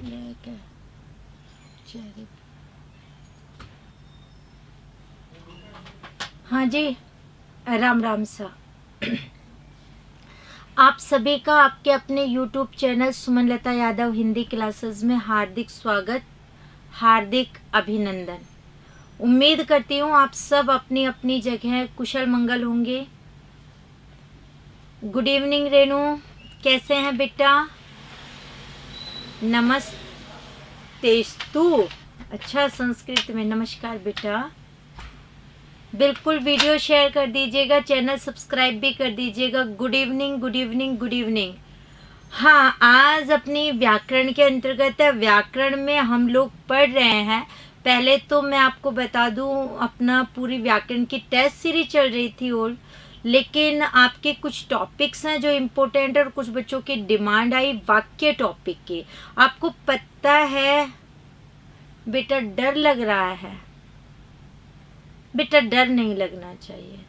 लेके चेहरे। हाँ जी, राम राम सा। आप सभी का आपके अपने YouTube channel Sumanlata Yadav Hindi classes में हार्दिक स्वागत, हार्दिक अभिनंदन। उम्मीद करती हूँ आप सब अपनी अपनी जगह कुशल मंगल होंगे। गुड इवनिंग रेनू, कैसे हैं बेटा? नमस्तेस्तु। अच्छा, संस्कृत में नमस्कार बेटा। बिल्कुल वीडियो शेयर कर दीजिएगा, चैनल सब्सक्राइब भी कर दीजिएगा। Good evening, good evening, good evening. हाँ, आज अपनी व्याकरण के अंतर्गत है। व्याकरण में हम लोग पढ़ रहे हैं। पहले तो मैं आपको बता दूं, अपना पूरी व्याकरण की टेस्ट सीरीज चल रही थी और लेकिन आपके कुछ टॉपिक्स हैं जो इम्पोर्टेंट और कुछ बच्चों की डिमांड आई वाक्य टॉपिक की। आपको पता है बेटा, डर लग रहा है। बेटा डर नहीं लगना चाहिए,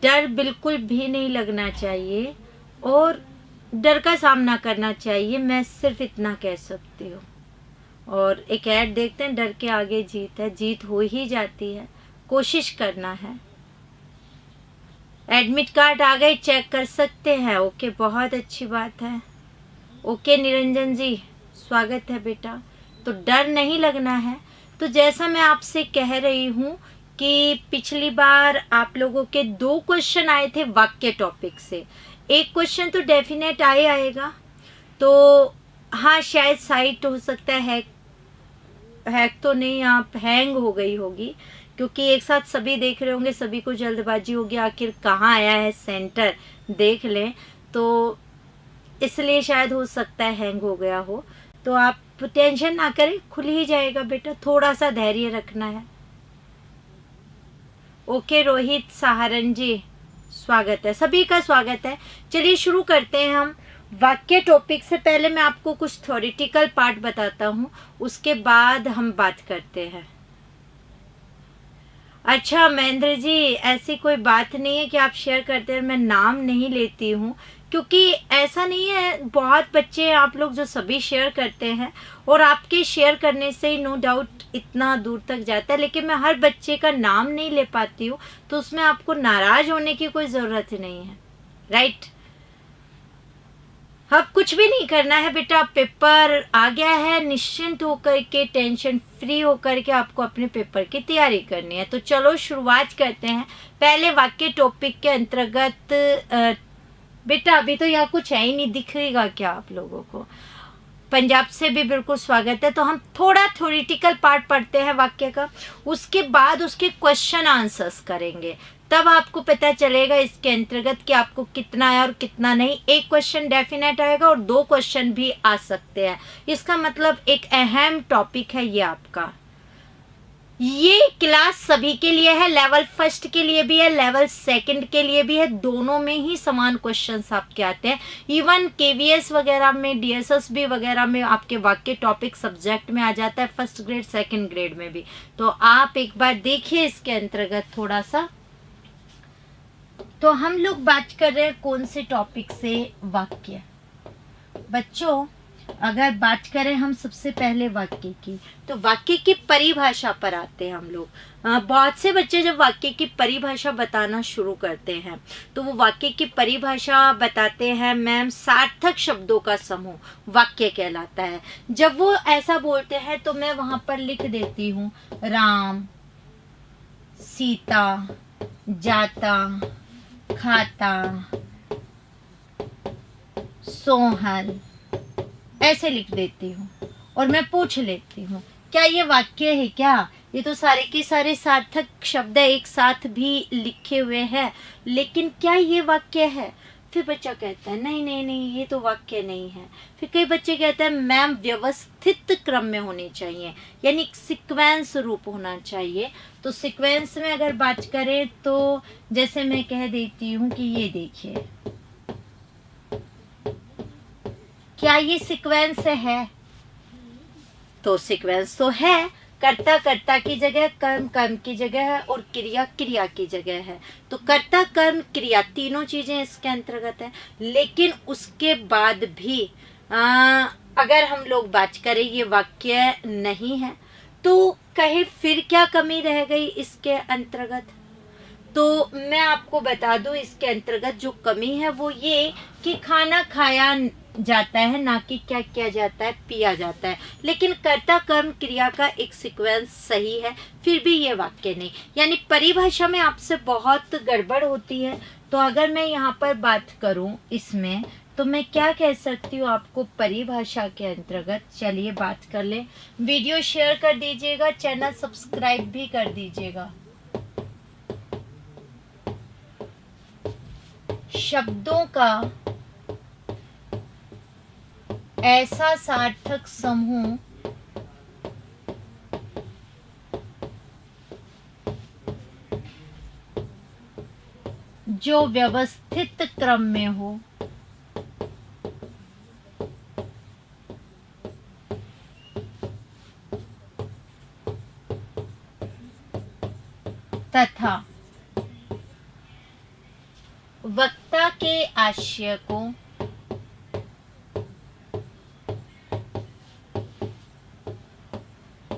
डर बिल्कुल भी नहीं लगना चाहिए और डर का सामना करना चाहिए। मैं सिर्फ इतना कह सकती हूँ। और एक ऐड देखते हैं, डर के आगे जीत है, जीत हो ही जाती है, कोशिश करना है। एडमिट कार्ड आ गए, चेक कर सकते हैं। ओके, बहुत अच्छी बात है। ओके निरंजन जी, स्वागत है बेटा। तो डर नहीं लगना है। तो जैसा मैं आपसे कह रही हूँ कि पिछली बार आप लोगों के 2 क्वेश्चन आए थे वाक्य टॉपिक से। एक क्वेश्चन तो डेफिनेट आएगा। तो हाँ, शायद साइट हो सकता है हैक तो नहीं, आप हैंग हो गई होगी, क्योंकि एक साथ सभी देख रहे होंगे, सभी को जल्दबाजी होगी आखिर कहाँ आया है सेंटर देख लें, तो इसलिए शायद हो सकता है हैंग हो गया हो। तो आप टेंशन ना करें, खुल ही जाएगा बेटा, थोड़ा सा धैर्य रखना है। ओके रोहित सहारन जी, स्वागत है, सभी का स्वागत है। चलिए शुरू करते हैं हम वाक्य टॉपिक से। पहले मैं आपको कुछ थ्योरेटिकल पार्ट बताता हूँ, उसके बाद हम बात करते हैं। अच्छा महेंद्र जी, ऐसी कोई बात नहीं है कि आप शेयर करते हैं, मैं नाम नहीं लेती हूँ, क्योंकि ऐसा नहीं है। बहुत बच्चे आप लोग जो सभी शेयर करते हैं और आपके शेयर करने से ही नो डाउट इतना दूर तक जाता है, लेकिन मैं हर बच्चे का नाम नहीं ले पाती हूँ, तो उसमें आपको नाराज होने की कोई ज़रूरत नहीं है, राइट? अब कुछ भी नहीं करना है बेटा, पेपर आ गया है, निश्चिंत होकर के, टेंशन फ्री होकर के आपको अपने पेपर की तैयारी करनी है। तो चलो शुरुआत करते हैं। पहले वाक्य टॉपिक के अंतर्गत बेटा अभी तो यहाँ कुछ है ही नहीं, दिखेगा क्या आप लोगों को? पंजाब से भी बिल्कुल स्वागत है। तो हम थोड़ा थ्योरेटिकल पार्ट पढ़ते हैं वाक्य का, उसके बाद उसके क्वेश्चन आंसर्स करेंगे, तब आपको पता चलेगा इसके अंतर्गत कि आपको कितना आया और कितना नहीं। एक क्वेश्चन डेफिनेट आएगा और 2 क्वेश्चन भी आ सकते हैं। इसका मतलब एक अहम टॉपिक है ये आपका। ये क्लास सभी के लिए है, लेवल 1 के लिए भी है, लेवल 2 के लिए भी है, दोनों में ही समान क्वेश्चंस आपके आते हैं। इवन केवीएस वगैरह में, डीएसएसबी वगैरह में आपके वाक्य टॉपिक सब्जेक्ट में आ जाता है, 1st ग्रेड 2nd ग्रेड में भी। तो आप एक बार देखिए इसके अंतर्गत थोड़ा सा। तो हम लोग बात कर रहे हैं कौन से टॉपिक से? वाक्य। बच्चों अगर बात करें हम सबसे पहले वाक्य की, तो वाक्य की परिभाषा पर आते हैं हम लोग। बहुत से बच्चे जब वाक्य की परिभाषा बताना शुरू करते हैं तो वो वाक्य की परिभाषा बताते हैं, मैम सार्थक शब्दों का समूह वाक्य कहलाता है। जब वो ऐसा बोलते हैं तो मैं वहां पर लिख देती हूँ, राम, सीता, जाता, खाता, सोहन, ऐसे लिख देती हूँ और मैं पूछ लेती हूँ क्या ये वाक्य है क्या? ये तो सारे के सारे सार्थक शब्द एक साथ भी लिखे हुए हैं, लेकिन क्या ये वाक्य है? फिर बच्चा कहता है नहीं नहीं नहीं, ये तो वाक्य नहीं है। फिर कई बच्चे कहते हैं मैम व्यवस्थित क्रम में होने चाहिए, यानी सीक्वेंस रूप होना चाहिए। तो सीक्वेंस में अगर बात करें तो जैसे मैं कह देती हूँ कि ये देखिए, क्या ये सीक्वेंस है? तो सीक्वेंस तो है, कर्ता कर्ता की जगह, कर्म कर्म की जगह है और क्रिया क्रिया की जगह है। तो कर्ता कर्म क्रिया तीनों चीजें इसके अंतर्गत है। लेकिन उसके बाद भी अगर हम लोग बात करें ये वाक्य नहीं है तो कहे फिर क्या कमी रह गई इसके अंतर्गत। तो मैं आपको बता दूं इसके अंतर्गत जो कमी है वो ये कि खाना खाया जाता है, ना कि क्या किया जाता है, पिया जाता है। लेकिन कर्ता कर्म क्रिया का एक सीक्वेंस सही है, फिर भी ये वाक्य नहीं। यानी परिभाषा में आपसे बहुत गड़बड़ होती है। तो अगर मैं यहाँ पर बात करूँ इसमें, तो मैं क्या कह सकती हूँ आपको परिभाषा के अंतर्गत। चलिए बात कर ले। वीडियो शेयर कर दीजिएगा, चैनल सब्सक्राइब भी कर दीजिएगा। शब्दों का ऐसा सार्थक समूह जो व्यवस्थित क्रम में हो, तथा वक्ता के आशय को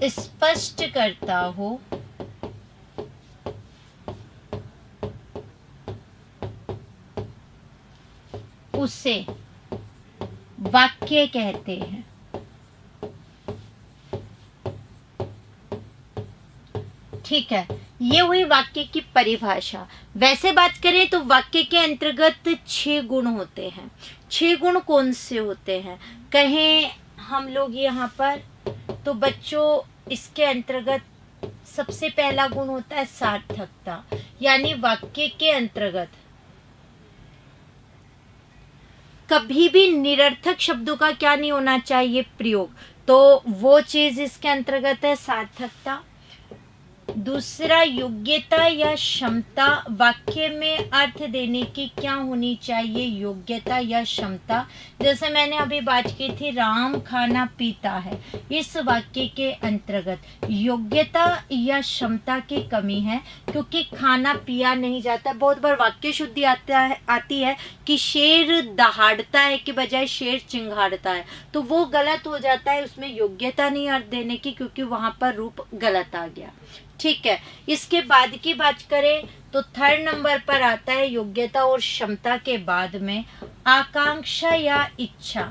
स्पष्ट करता हो, उसे वाक्य कहते हैं। ठीक है, ये हुई वाक्य की परिभाषा। वैसे बात करें तो वाक्य के अंतर्गत 6 गुण होते हैं। 6 गुण कौन से होते हैं कहें हम लोग यहाँ पर, तो बच्चों इसके अंतर्गत सबसे पहला गुण होता है सार्थकता। यानी वाक्य के अंतर्गत कभी भी निरर्थक शब्दों का क्या नहीं होना चाहिए, प्रयोग। तो वो चीज इसके अंतर्गत है सार्थकता। दूसरा, योग्यता या क्षमता। वाक्य में अर्थ देने की क्या होनी चाहिए, योग्यता या क्षमता। जैसे मैंने अभी बात की थी, राम खाना पीता है। इस वाक्य के अंतर्गत योग्यता या क्षमता की कमी है, क्योंकि खाना पिया नहीं जाता। बहुत बार वाक्य शुद्धि आती है कि शेर दहाड़ता है के बजाय शेर चिंगाड़ता है, तो वो गलत हो जाता है। उसमें योग्यता नहीं अर्थ देने की, क्योंकि वहां पर रूप गलत आ गया। ठीक है, इसके बाद की बात करें तो 3rd नंबर पर आता है योग्यता और क्षमता के बाद में आकांक्षा या इच्छा।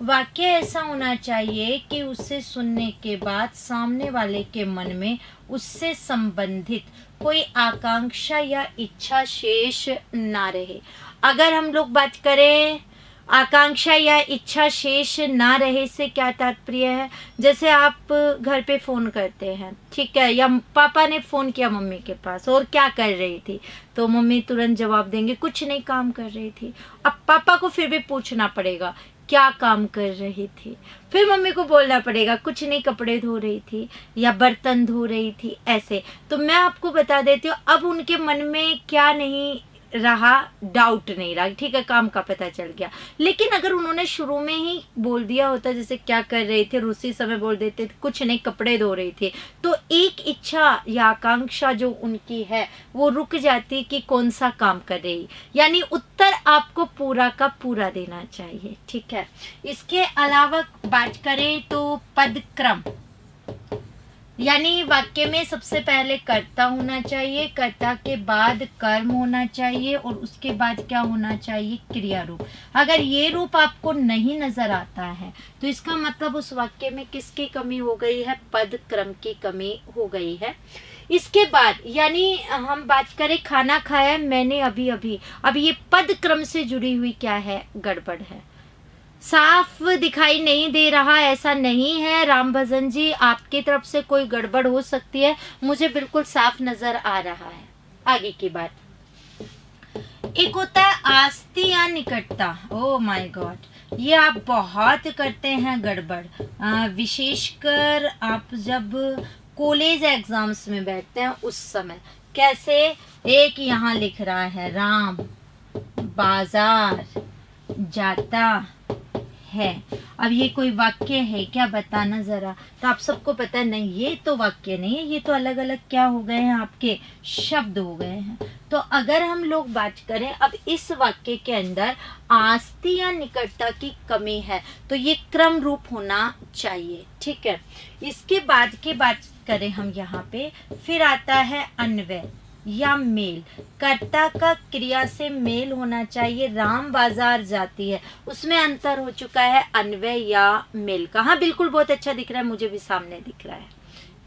वाक्य ऐसा होना चाहिए कि उसे सुनने के बाद सामने वाले के मन में उससे संबंधित कोई आकांक्षा या इच्छा शेष ना रहे। अगर हम लोग बात करें आकांक्षा या इच्छा शेष ना रहे से क्या तात्पर्य है, जैसे आप घर पे फोन करते हैं, ठीक है, या पापा ने फोन किया मम्मी के पास और क्या कर रही थी, तो मम्मी तुरंत जवाब देंगे कुछ नहीं, काम कर रही थी। अब पापा को फिर भी पूछना पड़ेगा क्या काम कर रही थी, फिर मम्मी को बोलना पड़ेगा कुछ नहीं, कपड़े धो रही थी या बर्तन धो रही थी, ऐसे। तो मैं आपको बता देती हूँ, अब उनके मन में क्या नहीं रहा, डाउट नहीं रहा, ठीक है, काम का पता चल गया। लेकिन अगर उन्होंने शुरू में ही बोल दिया होता, जैसे क्या कर रही थी, उसी समय बोल देते कुछ नहीं कपड़े धो रही थी, तो एक इच्छा या आकांक्षा जो उनकी है वो रुक जाती कि कौन सा काम कर रही। यानी उत्तर आपको पूरा का पूरा देना चाहिए। ठीक है, इसके अलावा बात करें तो पदक्रम, यानी वाक्य में सबसे पहले कर्ता होना चाहिए, कर्ता के बाद कर्म होना चाहिए और उसके बाद क्या होना चाहिए, क्रिया रूप। अगर ये रूप आपको नहीं नजर आता है तो इसका मतलब उस वाक्य में किसकी कमी हो गई है, पद क्रम की कमी हो गई है। इसके बाद यानी हम बात करें खाना खाया मैंने अभी अभी, अब ये पद क्रम से जुड़ी हुई क्या है, गड़बड़ है, साफ दिखाई नहीं दे रहा, ऐसा नहीं है राम भजन जी, आपकी तरफ से कोई गड़बड़ हो सकती है, मुझे बिल्कुल साफ नजर आ रहा है। आगे की बात, एक होता है आस्ती या निकटता। ओ माय गॉड, ये आप बहुत करते हैं गड़बड़, विशेषकर आप जब कॉलेज एग्जाम्स में बैठते हैं उस समय। कैसे, एक यहाँ लिख रहा है राम बाजार जाता है। अब ये कोई वाक्य है क्या, बताना जरा। तो आप सबको पता है नहीं, ये तो वाक्य नहीं है, ये तो अलग अलग क्या हो गए हैं, आपके शब्द हो गए हैं। तो अगर हम लोग बात करें अब इस वाक्य के अंदर आस्ती या निकटता की कमी है, तो ये क्रम रूप होना चाहिए, ठीक है। इसके बाद की बात करें हम यहाँ पे, फिर आता है अन्वय या मेल। कर्ता का क्रिया से मेल होना चाहिए। राम बाजार जाती है, उसमें अंतर हो चुका है अन्वय या मेल का। हाँ बिल्कुल, बहुत अच्छा दिख रहा है, मुझे भी सामने दिख रहा है,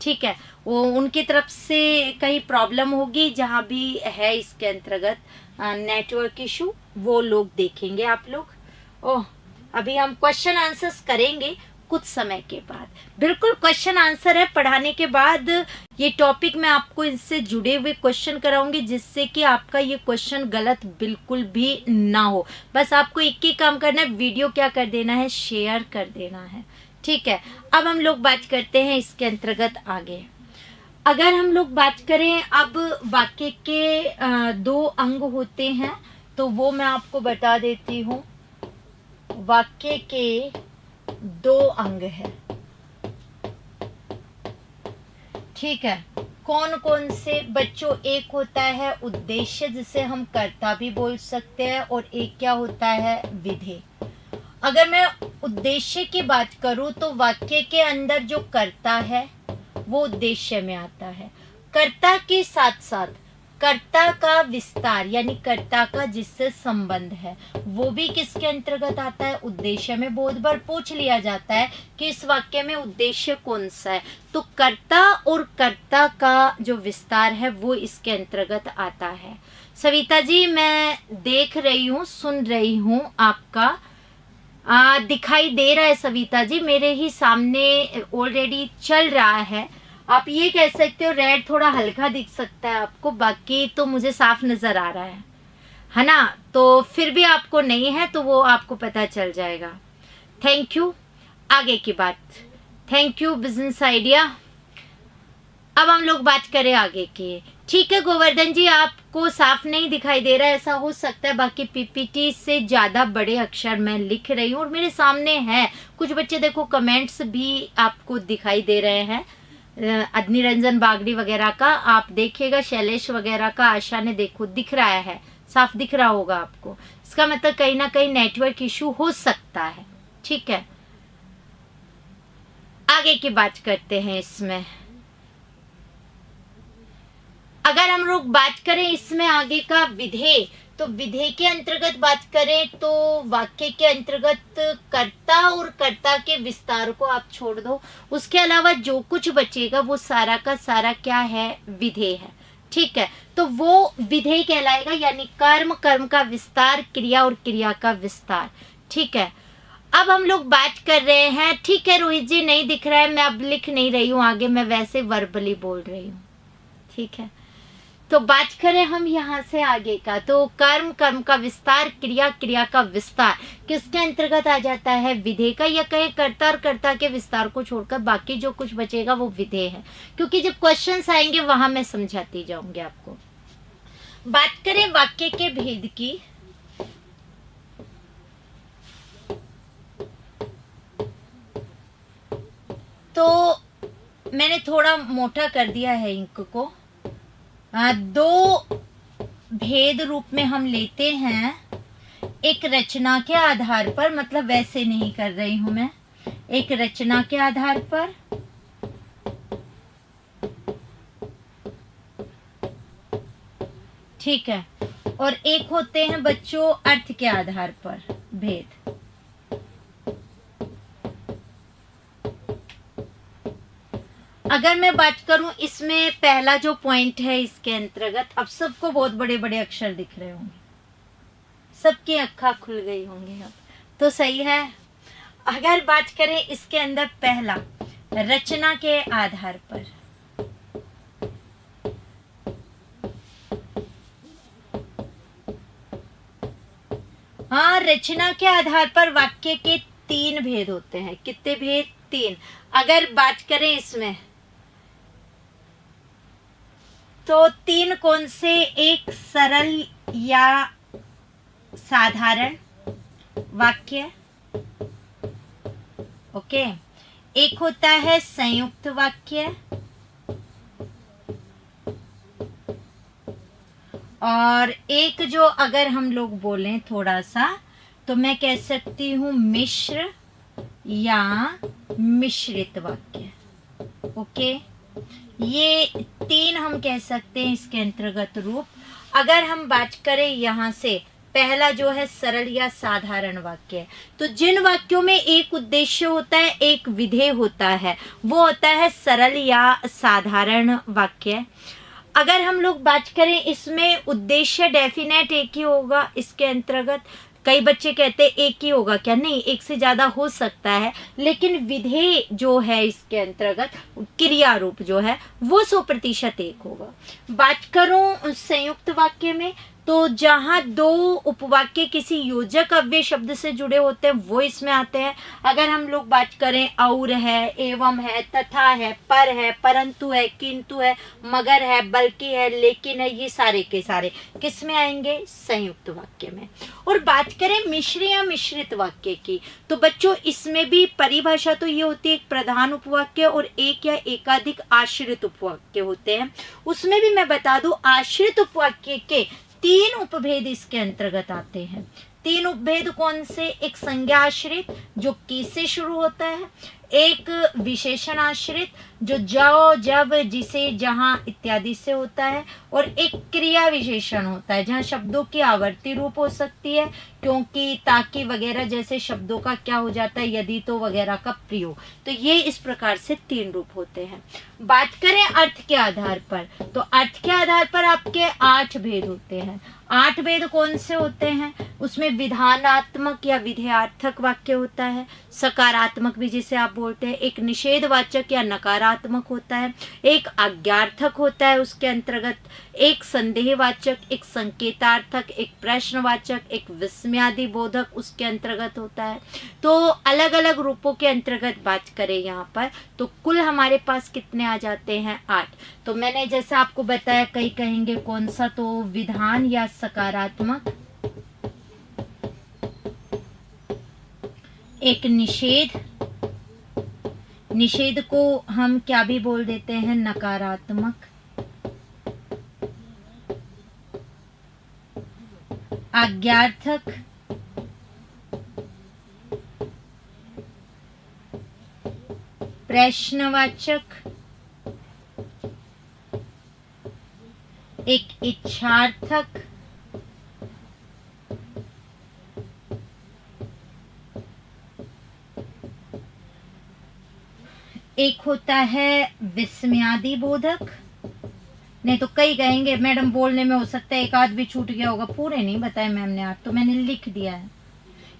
ठीक है। वो उनकी तरफ से कहीं प्रॉब्लम होगी जहाँ भी है इसके अंतर्गत नेटवर्क इशू, वो लोग देखेंगे आप लोग। ओह, अभी हम क्वेश्चन आंसर्स करेंगे कुछ समय के बाद। बिल्कुल क्वेश्चन आंसर है, पढ़ाने के बाद ये टॉपिक मैं आपको इससे जुड़े हुए क्वेश्चन कराऊंगी, जिससे कि आपका ये क्वेश्चन गलत बिल्कुल भी ना हो। बस आपको एक ही काम करना है, वीडियो क्या कर देना है, शेयर कर देना है, ठीक है। अब हम लोग बात करते हैं इसके अंतर्गत आगे। अगर हम लोग बात करें अब वाक्य के 2 अंग होते हैं, तो वो मैं आपको बता देती हूँ। वाक्य के 2 अंग है, ठीक है। कौन कौन से बच्चों, एक होता है उद्देश्य जिसे हम कर्ता भी बोल सकते हैं, और एक क्या होता है, विधेय। अगर मैं उद्देश्य की बात करूं तो वाक्य के अंदर जो कर्ता है वो उद्देश्य में आता है। कर्ता के साथ साथ कर्ता का विस्तार यानी कर्ता का जिससे संबंध है वो भी किसके अंतर्गत आता है, उद्देश्य में। बहुत बार पूछ लिया जाता है कि इस वाक्य में उद्देश्य कौन सा है, तो कर्ता और कर्ता का जो विस्तार है वो इसके अंतर्गत आता है। सविता जी मैं देख रही हूँ, सुन रही हूँ, आपका दिखाई दे रहा है सविता जी, मेरे ही सामने ऑलरेडी चल रहा है। आप ये कह सकते हो रेड थोड़ा हल्का दिख सकता है आपको, बाकी तो मुझे साफ नजर आ रहा है ना। तो फिर भी आपको नहीं है तो वो आपको पता चल जाएगा। Thank you. आगे की बात, थैंक यू बिजनेस आइडिया। अब हम लोग बात करें आगे की, ठीक है। गोवर्धन जी आपको साफ नहीं दिखाई दे रहा है, ऐसा हो सकता है, बाकी पीपीटी से ज्यादा बड़े अक्षर मैं लिख रही हूँ और मेरे सामने है। कुछ बच्चे देखो कमेंट्स भी आपको दिखाई दे रहे हैं, निरंजन बागड़ी वगैरह का आप देखिएगा, शैलेश वगैरह का, आशा ने देखो दिख रहा है, साफ दिख रहा होगा आपको। इसका मतलब कहीं ना कहीं नेटवर्क इशू हो सकता है, ठीक है। आगे की बात करते हैं इसमें। अगर हम लोग बात करें इसमें आगे का विधेय, तो विधेय के अंतर्गत बात करें तो वाक्य के अंतर्गत कर्ता और कर्ता के विस्तार को आप छोड़ दो, उसके अलावा जो कुछ बचेगा वो सारा का सारा क्या है, विधेय है, ठीक है। तो वो विधेय कहलाएगा, यानी कर्म, कर्म का विस्तार, क्रिया और क्रिया का विस्तार, ठीक है। अब हम लोग बात कर रहे हैं, ठीक है रोहित जी नहीं दिख रहा है, मैं अब लिख नहीं रही हूँ आगे, मैं वैसे वर्बली बोल रही हूँ, ठीक है। तो बात करें हम यहाँ से आगे का, तो कर्म, कर्म का विस्तार, क्रिया, क्रिया का विस्तार किसके अंतर्गत आ जाता है, विधेय का, या कहे कर्ता और कर्ता के विस्तार को छोड़कर बाकी जो कुछ बचेगा वो विधेय है। क्योंकि जब क्वेश्चंस आएंगे वहां मैं समझाती जाऊंगी आपको। बात करें वाक्य के भेद की, तो मैंने थोड़ा मोटा कर दिया है इंक को। 2 भेद रूप में हम लेते हैं, एक रचना के आधार पर, मतलब वैसे नहीं कर रही हूं मैं, एक रचना के आधार पर, ठीक है, और एक होते हैं बच्चों अर्थ के आधार पर भेद। अगर मैं बात करूं इसमें पहला जो पॉइंट है इसके अंतर्गत, अब सबको बहुत बड़े बड़े अक्षर दिख रहे होंगे, सबकी अक्खा खुल गई होंगी अब, तो सही है। अगर बात करें इसके अंदर पहला रचना के आधार पर, हाँ रचना के आधार पर वाक्य के 3 भेद होते हैं। कितने भेद, 3। अगर बात करें इसमें तो 3 कौन से, एक सरल या साधारण वाक्य, ओके। एक होता है संयुक्त वाक्य, और एक जो अगर हम लोग बोलें थोड़ा सा तो मैं कह सकती हूँ मिश्र या मिश्रित वाक्य। ओके, ये तीन हम कह सकते हैं इसके अंतर्गत रूप। अगर हम बात करें यहाँ से, पहला जो है सरल या साधारण वाक्य, तो जिन वाक्यों में एक उद्देश्य होता है, एक विधेय होता है, वो होता है सरल या साधारण वाक्य। अगर हम लोग बात करें इसमें उद्देश्य डेफिनेट एक ही होगा इसके अंतर्गत। कई बच्चे कहते हैं एक ही होगा क्या, नहीं, एक से ज्यादा हो सकता है, लेकिन विधेय जो है इसके अंतर्गत क्रिया रूप जो है वो 100% एक होगा। बात करूं संयुक्त वाक्य में, तो जहां दो उपवाक्य किसी योजक अव्यय शब्द से जुड़े होते हैं वो इसमें आते हैं। अगर हम लोग बात करें और है, एवं है, तथा है, पर है, परंतु है, किंतु है, मगर है, बल्कि है, लेकिन है, ये सारे के सारे किस में आएंगे, संयुक्त वाक्य में। और बात करें मिश्र या मिश्रित वाक्य की, तो बच्चों इसमें भी परिभाषा तो ये होती है एक प्रधान उपवाक्य और एक या एकाधिक आश्रित उपवाक्य होते हैं। उसमें भी मैं बता दूं आश्रित उपवाक्य के 3 उपभेद इसके अंतर्गत आते हैं। 3 उपभेद कौन से, एक संज्ञा आश्रित जो की से शुरू होता है, एक विशेषण आश्रित जो जो, जब, जिसे, जहां इत्यादि से होता है, और एक क्रिया विशेषण होता है जहां शब्दों की आवर्ती रूप हो सकती है, क्योंकि, ताकि वगैरह जैसे शब्दों का क्या हो जाता है, यदि तो वगैरह का प्रयोग। तो ये इस प्रकार से 3 रूप होते हैं। बात करें अर्थ के आधार पर, तो अर्थ के आधार पर आपके 8 भेद होते हैं। 8 भेद कौन से होते हैं, उसमें विधानात्मक या विधेयार्थक वाक्य होता है, सकारात्मक भी जिसे आप बोलते हैं, एक निषेधवाचक या नकारात्मक होता है, एक आज्ञार्थक होता है उसके अंतर्गत, एक संदेहवाचक, एक संकेतार्थक, एक प्रश्नवाचक, एक विस्मयादि बोधक उसके अंतर्गत होता है। तो अलग अलग रूपों के अंतर्गत बात करें यहाँ पर, तो कुल हमारे पास कितने आ जाते हैं, 8। तो मैंने जैसा आपको बताया, कई कहेंगे कौन सा, तो विधान या सकारात्मक, एक निषेध, निषेध को हम क्या भी बोल देते हैं, नकारात्मक, आज्ञार्थक, प्रश्नवाचक, एक इच्छार्थक, एक होता है विस्मयादि बोधक। नहीं तो कई कहेंगे मैडम बोलने में हो सकता है एक आध भी छूट गया होगा, पूरे नहीं बताए मैम ने, आज तो मैंने लिख दिया है।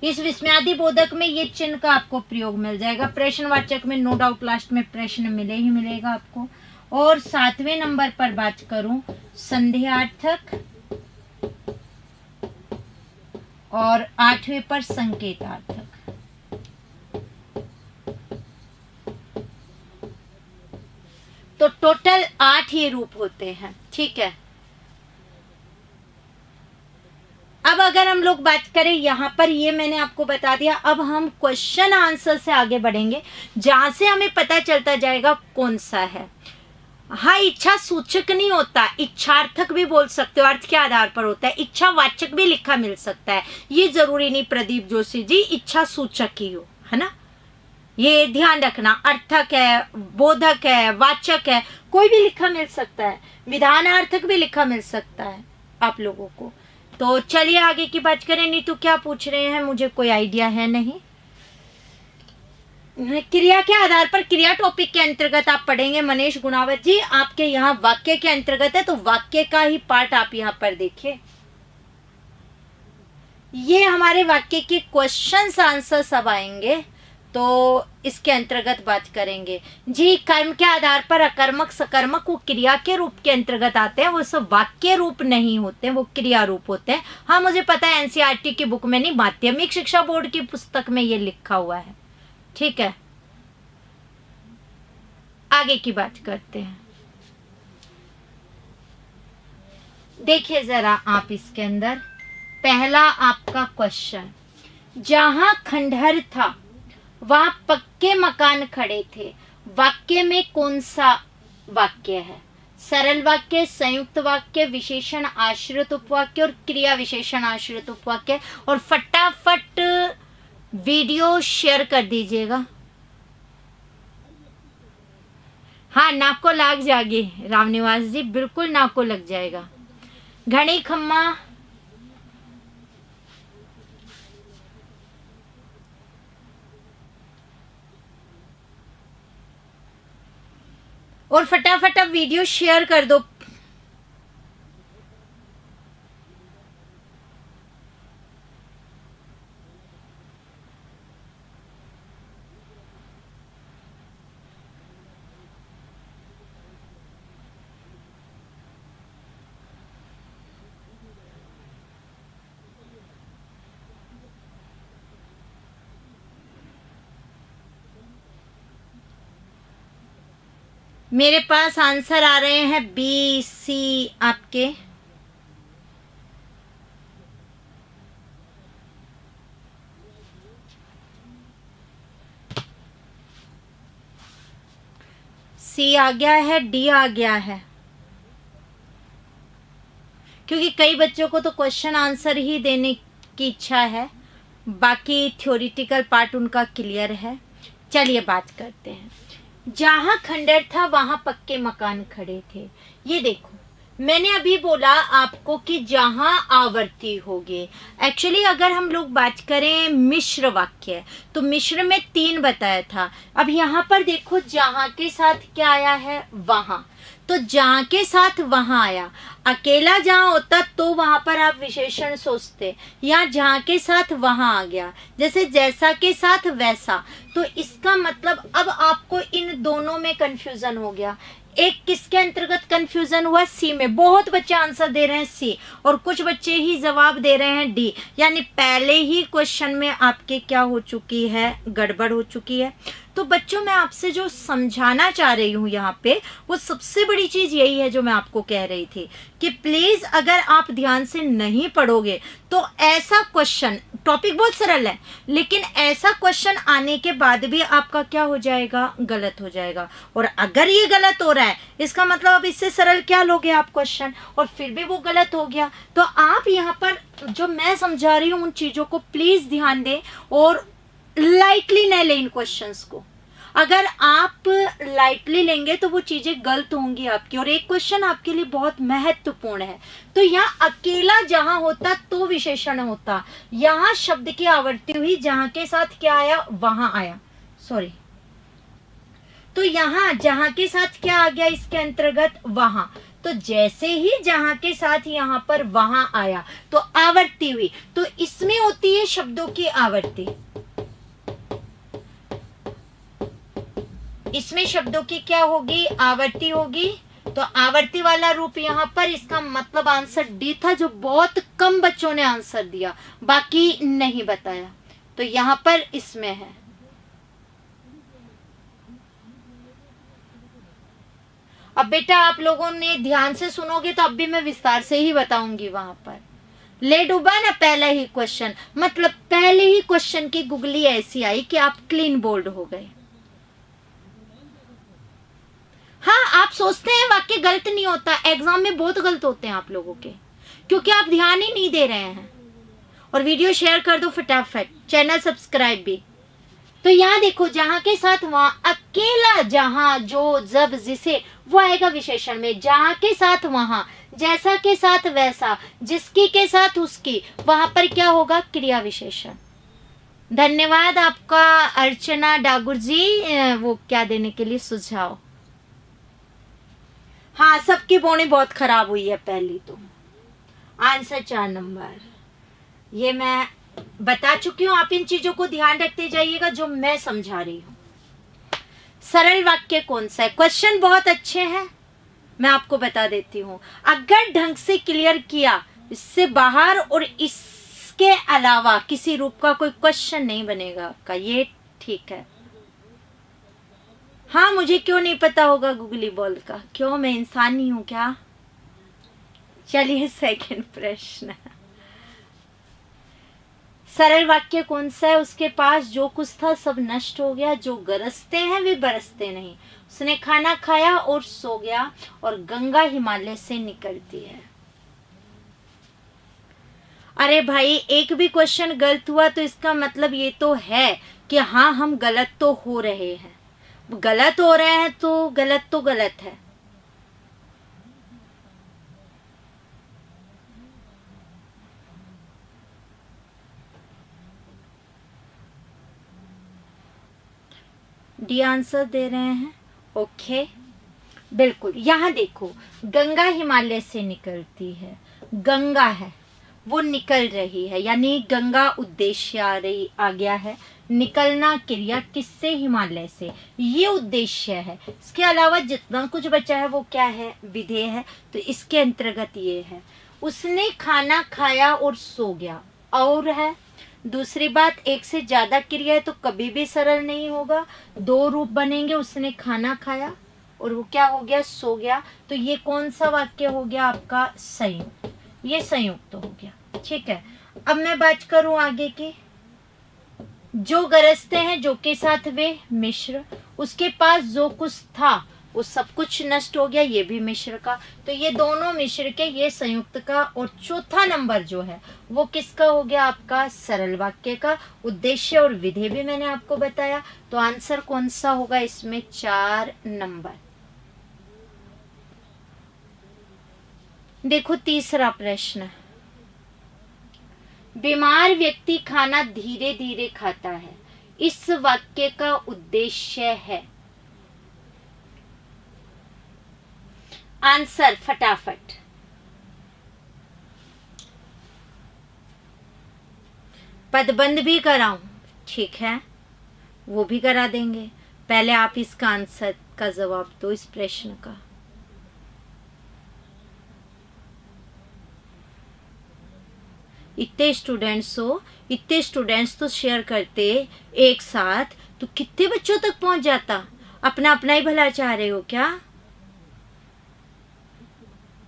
इस विस्मयादि बोधक में ये चिन्ह का आपको प्रयोग मिल जाएगा। प्रश्नवाचक में नो डाउट लास्ट में प्रश्न मिले ही मिलेगा आपको। और 7वें नंबर पर बात करूं, संदेहार्थक, और 8वें पर संकेतार्थक। तो टोटल 8 ये रूप होते हैं, ठीक है। अब अगर हम लोग बात करें यहाँ पर, ये मैंने आपको बता दिया। अब हम क्वेश्चन आंसर से आगे बढ़ेंगे, जहां से हमें पता चलता जाएगा कौन सा है। हाँ, इच्छा सूचक नहीं होता, इच्छार्थक भी बोल सकते हो, अर्थ के आधार पर होता है। इच्छावाचक भी लिखा मिल सकता है, ये जरूरी नहीं प्रदीप जोशी जी इच्छा सूचक ही हो, है ना, ये ध्यान रखना। अर्थक है, बोधक है, वाचक है, कोई भी लिखा मिल सकता है, विधानार्थक भी लिखा मिल सकता है आप लोगों को। तो चलिए आगे की बात करें। नीतू क्या पूछ रहे हैं, मुझे कोई आइडिया है नहीं। क्रिया के आधार पर, क्रिया टॉपिक के अंतर्गत आप पढ़ेंगे मनीष गुणावत जी, आपके यहाँ वाक्य के अंतर्गत है, तो वाक्य का ही पार्ट आप यहाँ पर देखिए। ये हमारे वाक्य के क्वेश्चंस आंसर सब आएंगे, तो इसके अंतर्गत बात करेंगे जी। कर्म के आधार पर अकर्मक सकर्मक वो क्रिया के रूप के अंतर्गत आते हैं, वो सब वाक्य रूप नहीं होते, वो क्रिया रूप होते हैं। हाँ मुझे पता है एनसीईआरटी की बुक में नहीं, माध्यमिक शिक्षा बोर्ड की पुस्तक में ये लिखा हुआ है, ठीक है। आगे की बात करते हैं। देखिए जरा आप इसके अंदर, पहला आपका क्वेश्चन, जहां खंडहर था वहां पक्के मकान खड़े थे। वाक्य में कौन सा वाक्य है? सरल वाक्य, संयुक्त वाक्य, विशेषण आश्रित उपवाक्य और क्रिया विशेषण आश्रित उपवाक्य। और फटाफट वीडियो शेयर कर दीजिएगा। हाँ, नाक को लाग जाएगी रामनिवास जी, बिल्कुल नाक को लग जाएगा। घड़ी खम्मा, और फटाफट अब वीडियो शेयर कर दो। मेरे पास आंसर आ रहे हैं बी सी आपके। सी आ गया है, डी आ गया है, क्योंकि कई बच्चों को तो क्वेश्चन आंसर ही देने की इच्छा है, बाकी थ्योरेटिकल पार्ट उनका क्लियर है। चलिए बात करते हैं। जहां खंडर था वहां पक्के मकान खड़े थे। ये देखो, मैंने अभी बोला आपको कि जहां आवर्ती होगी। एक्चुअली अगर हम लोग बात करें मिश्र वाक्य, तो मिश्र में 3 बताया था। अब यहाँ पर देखो, जहां के साथ क्या आया है? वहां। तो जहां के साथ वहां आया। अकेला जहां होता तो वहां पर आप विशेषण सोचते, या जहां के साथ वहां आ गया, जैसे जैसा के साथ वैसा। तो इसका मतलब अब आपको इन दोनों में कंफ्यूजन हो गया। एक किसके अंतर्गत कंफ्यूजन हुआ? सी में। बहुत बच्चे आंसर दे रहे हैं सी, और कुछ बच्चे ही जवाब दे रहे हैं डी। यानी पहले ही क्वेश्चन में आपके क्या हो चुकी है? गड़बड़ हो चुकी है। तो बच्चों, मैं आपसे जो समझाना चाह रही हूँ यहाँ पे, वो सबसे बड़ी चीज यही है जो मैं आपको कह रही थी कि प्लीज अगर आप ध्यान से नहीं पढ़ोगे तो ऐसा क्वेश्चन, टॉपिक बहुत सरल है, लेकिन ऐसा क्वेश्चन आने के बाद भी आपका क्या हो जाएगा? गलत हो जाएगा। और अगर ये गलत हो रहा है, इसका मतलब अब इससे सरल क्या लोगे आप क्वेश्चन, और फिर भी वो गलत हो गया। तो आप यहाँ पर जो मैं समझा रही हूँ उन चीजों को प्लीज ध्यान दें और लाइटली न लें इन क्वेश्चंस को। अगर आप लाइटली लेंगे तो वो चीजें गलत होंगी आपकी। और एक क्वेश्चन आपके लिए बहुत महत्वपूर्ण है। तो यहाँ अकेला जहां होता तो विशेषण होता, यहाँ शब्द की आवर्ती हुई, जहां के साथ क्या आया? वहां आया, सॉरी। तो यहाँ जहां के साथ क्या आ गया इसके अंतर्गत? वहां। तो जैसे ही जहां के साथ यहाँ पर वहां आया तो आवर्ती हुई। तो इसमें होती है शब्दों की आवर्ती, इसमें शब्दों की क्या होगी? आवर्ती होगी। तो आवर्ती वाला रूप यहाँ पर, इसका मतलब आंसर डी था, जो बहुत कम बच्चों ने आंसर दिया, बाकी नहीं बताया। तो यहाँ पर इसमें है। अब बेटा आप लोगों ने ध्यान से सुनोगे तो अब भी मैं विस्तार से ही बताऊंगी। वहां पर ले डूबा ना पहला ही क्वेश्चन, मतलब पहले ही क्वेश्चन की गुगली ऐसी आई कि आप क्लीन बोल्ड हो गए। हाँ, आप सोचते हैं वाक्य गलत नहीं होता, एग्जाम में बहुत गलत होते हैं आप लोगों के, क्योंकि आप ध्यान ही नहीं दे रहे हैं। और वीडियो शेयर कर दो फटाफट, चैनल सब्सक्राइब भी। तो यहाँ देखो, जहां के साथ वहां, अकेला जहां, जो, जब, जिसे, वो आएगा विशेषण में। जहां के साथ वहां, जैसा के साथ वैसा, जिसकी के साथ उसकी, वहां पर क्या होगा? क्रिया विशेषण। धन्यवाद आपका अर्चना डागुर जी, वो क्या देने के लिए, सुझाव। हाँ, सबकी बोनी बहुत खराब हुई है पहली। तो आंसर 4 नंबर, ये मैं बता चुकी हूँ। आप इन चीजों को ध्यान रखते जाइएगा जो मैं समझा रही हूँ। सरल वाक्य कौन सा है? क्वेश्चन बहुत अच्छे हैं, मैं आपको बता देती हूँ। अगर ढंग से क्लियर किया, इससे बाहर और इसके अलावा किसी रूप का कोई क्वेश्चन नहीं बनेगा आपका, ये ठीक है। हाँ, मुझे क्यों नहीं पता होगा गुगली बॉल का? क्यों, मैं इंसान नहीं हूं क्या? चलिए सेकंड प्रश्न। सरल वाक्य कौन सा है उसके पास? जो कुछ था सब नष्ट हो गया, जो गरजते हैं वे बरसते नहीं। उसने खाना खाया और सो गया, और गंगा हिमालय से निकलती है। अरे भाई, एक भी क्वेश्चन गलत हुआ तो इसका मतलब ये तो है कि हाँ, हम गलत तो हो रहे हैं। गलत हो रहे हैं तो गलत है। डी आंसर दे रहे हैं। ओके, बिल्कुल। यहाँ देखो, गंगा हिमालय से निकलती है, गंगा है वो निकल रही है, यानी गंगा उद्देश्य आ गया है। निकलना क्रिया किससे? हिमालय से, ये उद्देश्य है। इसके अलावा जितना कुछ बचा है वो क्या है? विधेय है। तो इसके अंतर्गत ये है, उसने खाना खाया और सो गया, और है। दूसरी बात, एक से ज्यादा क्रिया है तो कभी भी सरल नहीं होगा, दो रूप बनेंगे। उसने खाना खाया और वो क्या हो गया? सो गया। तो ये कौन सा वाक्य हो गया आपका? संयुक्त। ये संयुक्त हो गया, ठीक है। अब मैं बात करूं आगे की। जो गरजते हैं, जो के साथ वे मिश्र, उसके पास जो कुछ था वो सब कुछ नष्ट हो गया, ये भी मिश्र का। तो ये दोनों मिश्र के, ये संयुक्त का। और चौथा नंबर जो है वो किसका हो गया? आपका सरल वाक्य का। उद्देश्य और विधेय भी मैंने आपको बताया। तो आंसर कौन सा होगा इसमें? 4 नंबर। देखो तीसरा प्रश्न, बीमार व्यक्ति खाना धीरे धीरे खाता है, इस वाक्य का उद्देश्य है। आंसर फटाफट। पदबंध भी कराऊं? ठीक है, वो भी करा देंगे। पहले आप इसका आंसर का जवाब दो इस प्रश्न का। इतने स्टूडेंट्स तो शेयर करते एक साथ तो कितने बच्चों तक पहुंच जाता। अपना अपना ही भला चाह रहे हो क्या?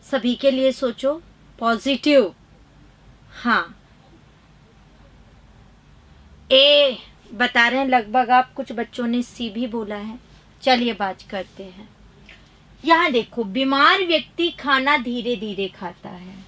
सभी के लिए सोचो, पॉजिटिव। हाँ, ए बता रहे हैं लगभग आप, कुछ बच्चों ने सी भी बोला है। चलिए बात करते हैं। यहाँ देखो, बीमार व्यक्ति खाना धीरे धीरे खाता है।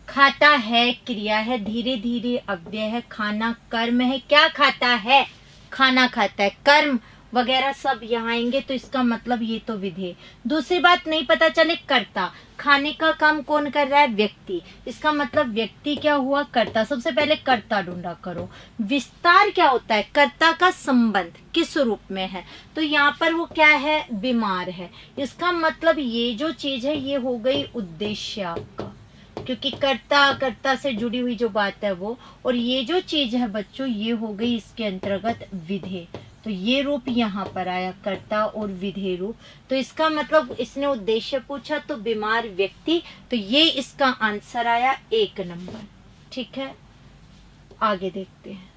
खाता है क्रिया है, धीरे धीरे अव्यय है, खाना कर्म है। क्या खाता है? खाना खाता है। कर्म वगैरह सब यहाँ आएंगे, तो इसका मतलब ये तो विधेय। दूसरी बात, नहीं पता चले कर्ता, खाने का काम कौन कर रहा है? व्यक्ति। इसका मतलब व्यक्ति क्या हुआ? कर्ता। सबसे पहले कर्ता ढूंढा करो। विस्तार क्या होता है? कर्ता का संबंध किस रूप में है? तो यहाँ पर वो क्या है? बीमार है। इसका मतलब ये जो चीज है ये हो गई उद्देश्य आपका, क्योंकि कर्ता से जुड़ी हुई जो बात है वो। और ये जो चीज है बच्चों, ये हो गई इसके अंतर्गत विधेय। तो ये रूप यहाँ पर आया, कर्ता और विधेय रूप। तो इसका मतलब इसने उद्देश्य पूछा तो बीमार व्यक्ति, तो ये इसका आंसर आया 1 नंबर। ठीक है, आगे देखते हैं।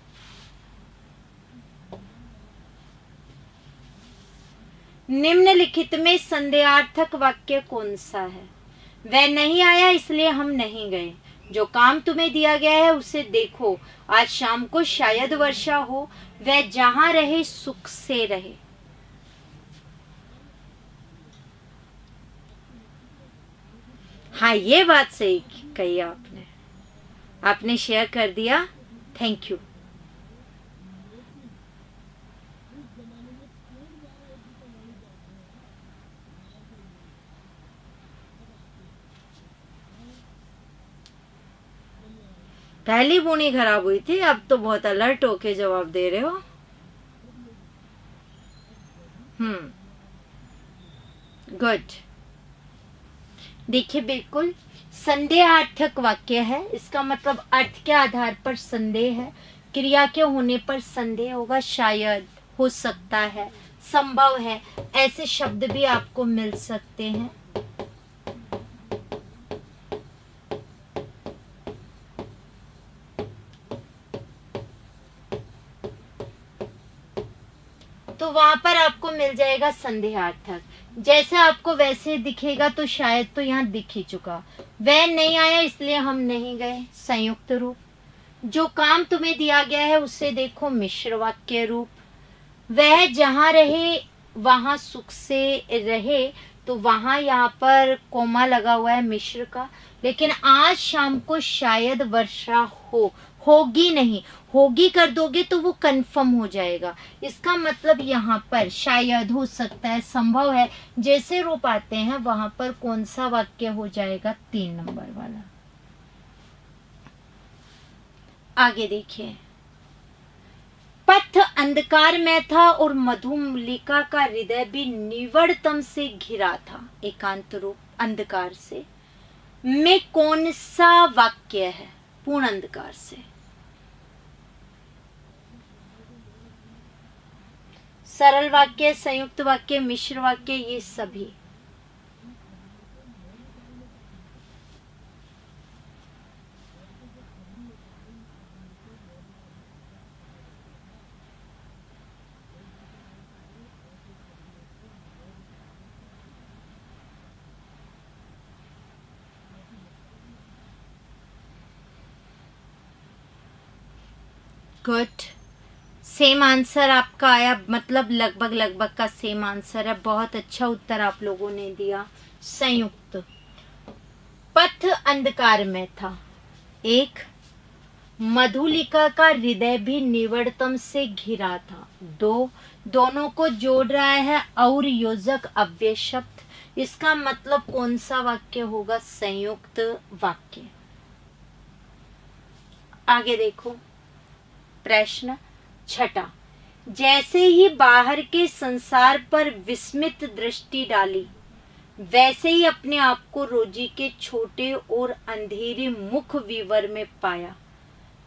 निम्नलिखित में संदेहार्थक वाक्य कौन सा है? वह नहीं आया इसलिए हम नहीं गए। जो काम तुम्हें दिया गया है उसे देखो। आज शाम को शायद वर्षा हो। वह जहां रहे सुख से रहे। हाँ, ये बात सही कही आपने शेयर कर दिया, थैंक यू। पहली बुनी खराब हुई थी, अब तो बहुत अलर्ट होके जवाब दे रहे हो। गुड। देखिए, बिल्कुल संदेहार्थक वाक्य है। इसका मतलब अर्थ के आधार पर संदेह है, क्रिया के होने पर संदेह होगा। शायद, हो सकता है, संभव है, ऐसे शब्द भी आपको मिल सकते हैं। तो वहां पर आपको मिल जाएगा संदेहार्थक। जैसे आपको वैसे दिखेगा तो शायद तो यहाँ दिख ही चुका। वह नहीं आया इसलिए हम नहीं गए, संयुक्त रूप। जो काम तुम्हें दिया गया है उसे देखो मिश्र वाक्य रूप। वह जहाँ रहे वहाँ सुख से रहे, तो वहाँ यहाँ पर कोमा लगा हुआ है मिश्र का। लेकिन आज शाम को शायद वर्षा होगी नहीं, होगी कर दोगे तो वो कंफर्म हो जाएगा। इसका मतलब यहाँ पर शायद, हो सकता है, संभव है, जैसे रूप आते हैं वहां पर कौन सा वाक्य हो जाएगा? 3 नंबर वाला। आगे देखिए, पथ अंधकार में था और मधुलिका का हृदय भी निवड़तम से घिरा था, एकांत रूप अंधकार से। में कौन सा वाक्य है? पूर्ण अंधकार से। सरल वाक्य, संयुक्त वाक्य, मिश्र वाक्य, ये सभी। गुड, सेम आंसर आपका आया, मतलब लगभग का सेम आंसर है। बहुत अच्छा उत्तर आप लोगों ने दिया। संयुक्त, पथ अंधकार में था, 1, मधुलिका का हृदय भी निवड़तम से घिरा था, 2, दोनों को जोड़ रहा है और योजक अव्यय शब्द। इसका मतलब कौन सा वाक्य होगा? संयुक्त वाक्य। आगे देखो प्रश्न 6, जैसे ही बाहर के संसार पर विस्मित दृष्टि डाली, वैसे ही अपने आप को रोजी के छोटे और अंधेरे मुख विवर में पाया।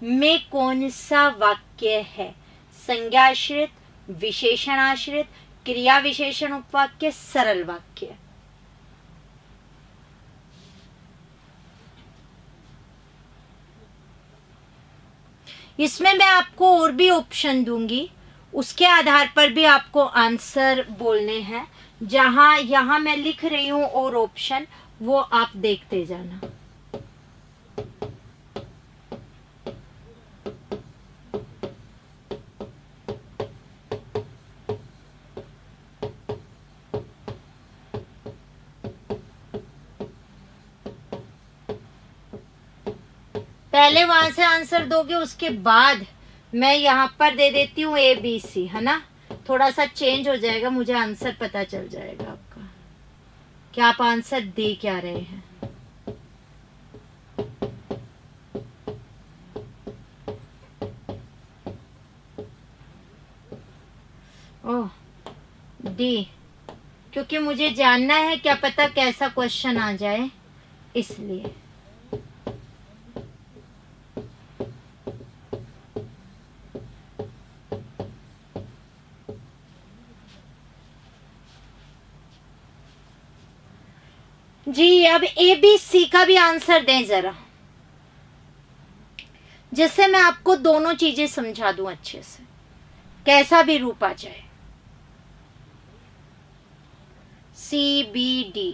में कौन सा वाक्य है? संज्ञाश्रित, विशेषणाश्रित, क्रिया विशेषण उपवाक्य, सरल वाक्य। इसमें मैं आपको और भी ऑप्शन दूंगी, उसके आधार पर भी आपको आंसर बोलने हैं। जहां यहां मैं लिख रही हूं और ऑप्शन, वो आप देखते जाना। पहले वहां से आंसर दोगे, उसके बाद मैं यहाँ पर दे देती हूँ ABC, है ना? थोड़ा सा चेंज हो जाएगा, मुझे आंसर पता चल जाएगा आपका कि आप आंसर दे क्या रहे हैं। ओह, D, क्योंकि मुझे जानना है, क्या पता कैसा क्वेश्चन आ जाए, इसलिए। जी, अब ABC का भी आंसर दें जरा, जिससे मैं आपको दोनों चीजें समझा दूं अच्छे से, कैसा भी रूप आ जाए। CBD,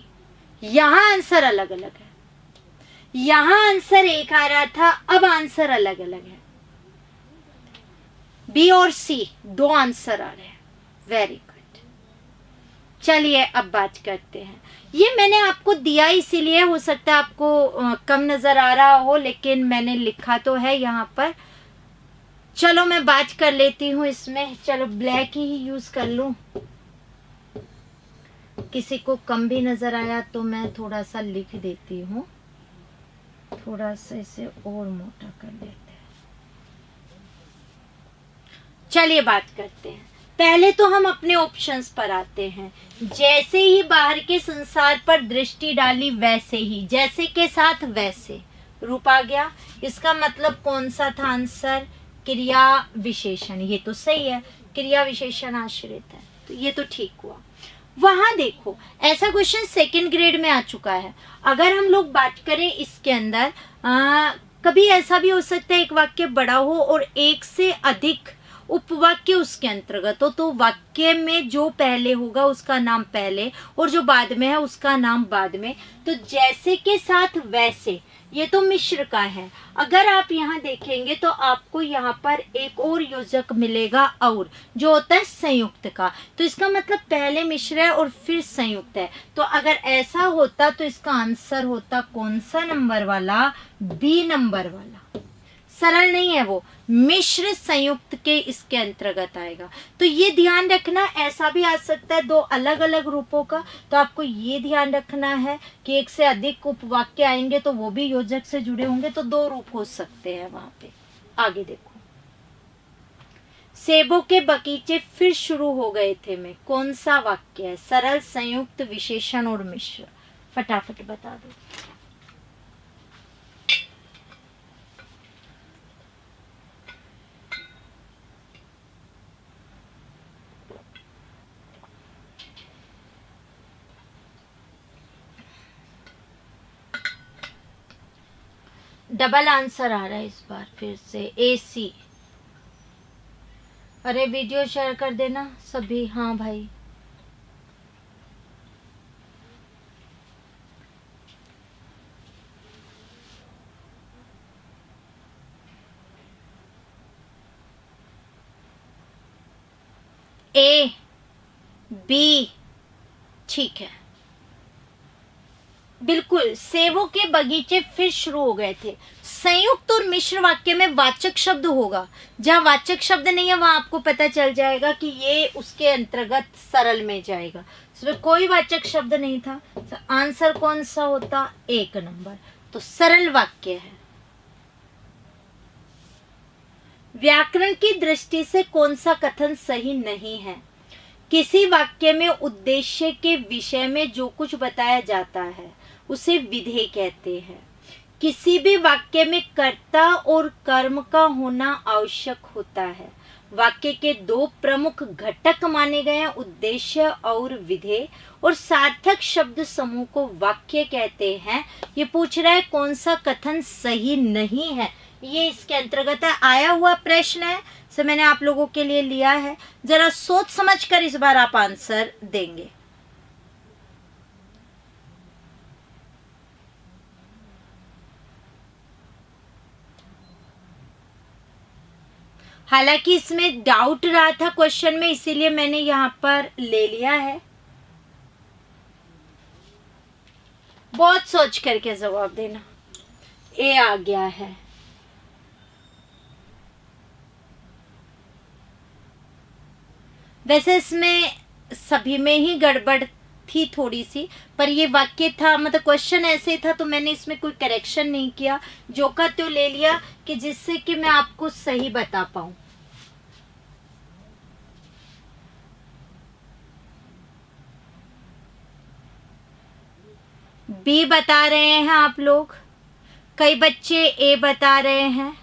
यहां आंसर अलग अलग है, यहां आंसर एक आ रहा था, अब आंसर अलग अलग है। B और C 2 आंसर आ रहे हैं। Very good. चलिए अब बात करते हैं। ये मैंने आपको दिया इसीलिए, हो सकता है आपको कम नजर आ रहा हो, लेकिन मैंने लिखा तो है यहाँ पर। चलो मैं बात कर लेती हूँ इसमें। चलो ब्लैक ही यूज कर लूं, किसी को कम भी नजर आया तो मैं थोड़ा सा लिख देती हूँ, थोड़ा सा इसे और मोटा कर लेते हैं। चलिए बात करते हैं। पहले तो हम अपने ऑप्शंस पर आते हैं। जैसे ही बाहर के संसार पर दृष्टि डाली, वैसे ही, जैसे के साथ वैसे रूप आ गया। इसका मतलब कौन सा था आंसर? क्रिया विशेषण। ये तो सही है, क्रिया विशेषण आश्रित है, तो ये तो ठीक हुआ। वहां देखो, ऐसा क्वेश्चन 2nd ग्रेड में आ चुका है। अगर हम लोग बात करें इसके अंदर, कभी ऐसा भी हो सकता है एक वाक्य बड़ा हो और एक से अधिक उपवाक्य उसके अंतर्गत हो, तो वाक्य में जो पहले होगा उसका नाम पहले और जो बाद में है उसका नाम बाद में। तो जैसे के साथ वैसे, ये तो मिश्र का है। अगर आप यहाँ देखेंगे तो आपको यहाँ पर एक और योजक मिलेगा और, जो होता है संयुक्त का। तो इसका मतलब पहले मिश्र है और फिर संयुक्त है। तो अगर ऐसा होता तो इसका आंसर होता कौन सा नंबर वाला, बी नंबर वाला। सरल नहीं है वो, मिश्र संयुक्त के इसके अंतर्गत आएगा। तो ये ध्यान रखना, ऐसा भी आ सकता है दो अलग अलग रूपों का। तो आपको ये ध्यान रखना है कि एक से अधिक उपवाक्य आएंगे तो वो भी योजक से जुड़े होंगे, तो दो रूप हो सकते हैं वहां पे। आगे देखो, सेबों के बगीचे फिर शुरू हो गए थे में कौन सा वाक्य है? सरल, संयुक्त, विशेषण और मिश्र। फटाफट बता दो। डबल आंसर आ रहा है इस बार फिर से, ए सी। अरे वीडियो शेयर कर देना सभी। हाँ भाई, ए बी, ठीक है बिल्कुल। सेबों के बगीचे फिर शुरू हो गए थे। संयुक्त और मिश्र वाक्य में वाचक शब्द होगा। जहां वाचक शब्द नहीं है वहां आपको पता चल जाएगा कि ये उसके अंतर्गत सरल में जाएगा। इसमें कोई वाचक शब्द नहीं था, तो आंसर कौन सा होता? एक नंबर। तो सरल वाक्य है। व्याकरण की दृष्टि से कौन सा कथन सही नहीं है? किसी वाक्य में उद्देश्य के विषय में जो कुछ बताया जाता है उसे विधेय कहते हैं। किसी भी वाक्य में कर्ता और कर्म का होना आवश्यक होता है। वाक्य के दो प्रमुख घटक माने गए हैं, उद्देश्य और विधेय, और सार्थक शब्द समूह को वाक्य कहते हैं। ये पूछ रहा है कौन सा कथन सही नहीं है, ये इसके अंतर्गत है। आया हुआ प्रश्न है, सो मैंने आप लोगों के लिए लिया है। जरा सोच समझकर इस बार आप आंसर देंगे। हालांकि इसमें डाउट रहा था क्वेश्चन में, इसीलिए मैंने यहाँ पर ले लिया है। बहुत सोच करके जवाब देना। ए आ गया है। वैसे इसमें सभी में ही गड़बड़ थी थोड़ी सी, पर ये वाक्य था, मतलब क्वेश्चन ऐसे था, तो मैंने इसमें कोई करेक्शन नहीं किया, जो का त्यो ले लिया कि जिससे कि मैं आपको सही बता पाऊं। बी बता रहे हैं आप लोग, कई बच्चे ए बता रहे हैं।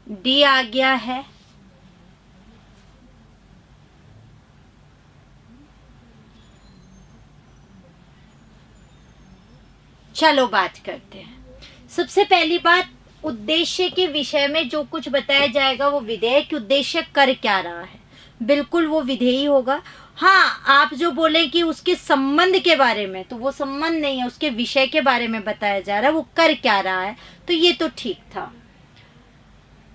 डी आ गया है। चलो बात करते हैं। सबसे पहली बात, उद्देश्य के विषय में जो कुछ बताया जाएगा वो विधेय, कि उद्देश्य कर क्या रहा है, बिल्कुल वो विधेयी होगा। हाँ, आप जो बोले कि उसके संबंध के बारे में, तो वो संबंध नहीं है, उसके विषय के बारे में बताया जा रहा है, वो कर क्या रहा है, तो ये तो ठीक था।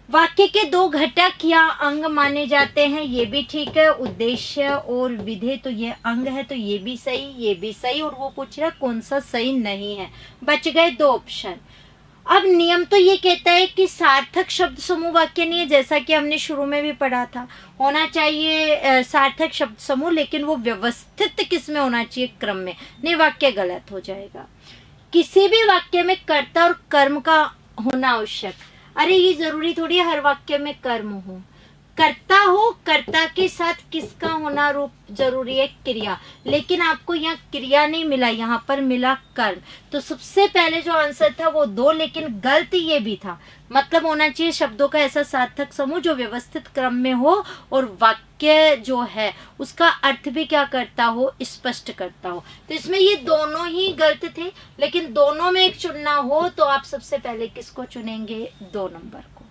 वाक्य के दो घटक या अंग माने जाते हैं, ये भी ठीक है, उद्देश्य और विधेय, तो ये अंग है, तो ये भी सही, ये भी सही। और वो पूछ रहा कौन सा सही नहीं है। बच गए दो ऑप्शन। अब नियम तो ये कहता है कि सार्थक शब्द समूह वाक्य नहीं है, जैसा कि हमने शुरू में भी पढ़ा था। होना चाहिए सार्थक शब्द समूह, लेकिन वो व्यवस्थित किस में होना चाहिए? क्रम में। नहीं, वाक्य गलत हो जाएगा। किसी भी वाक्य में कर्ता और कर्म का होना आवश्यक। अरे ये जरूरी थोड़ी है हर वाक्य में कर्म हो, कर्ता हो, कर्ता के साथ किसका होना रूप जरूरी है? क्रिया। लेकिन आपको यहाँ क्रिया नहीं मिला, यहाँ पर मिला कर्म। तो सबसे पहले जो आंसर था वो दो, लेकिन गलत ये भी था। मतलब होना चाहिए शब्दों का ऐसा सार्थक समूह जो व्यवस्थित क्रम में हो और वाक्य जो है उसका अर्थ भी क्या करता हो? स्पष्ट करता हो। तो इसमें ये दोनों ही गलत थे, लेकिन दोनों में एक चुनना हो तो आप सबसे पहले किसको चुनेंगे? दो नंबर को।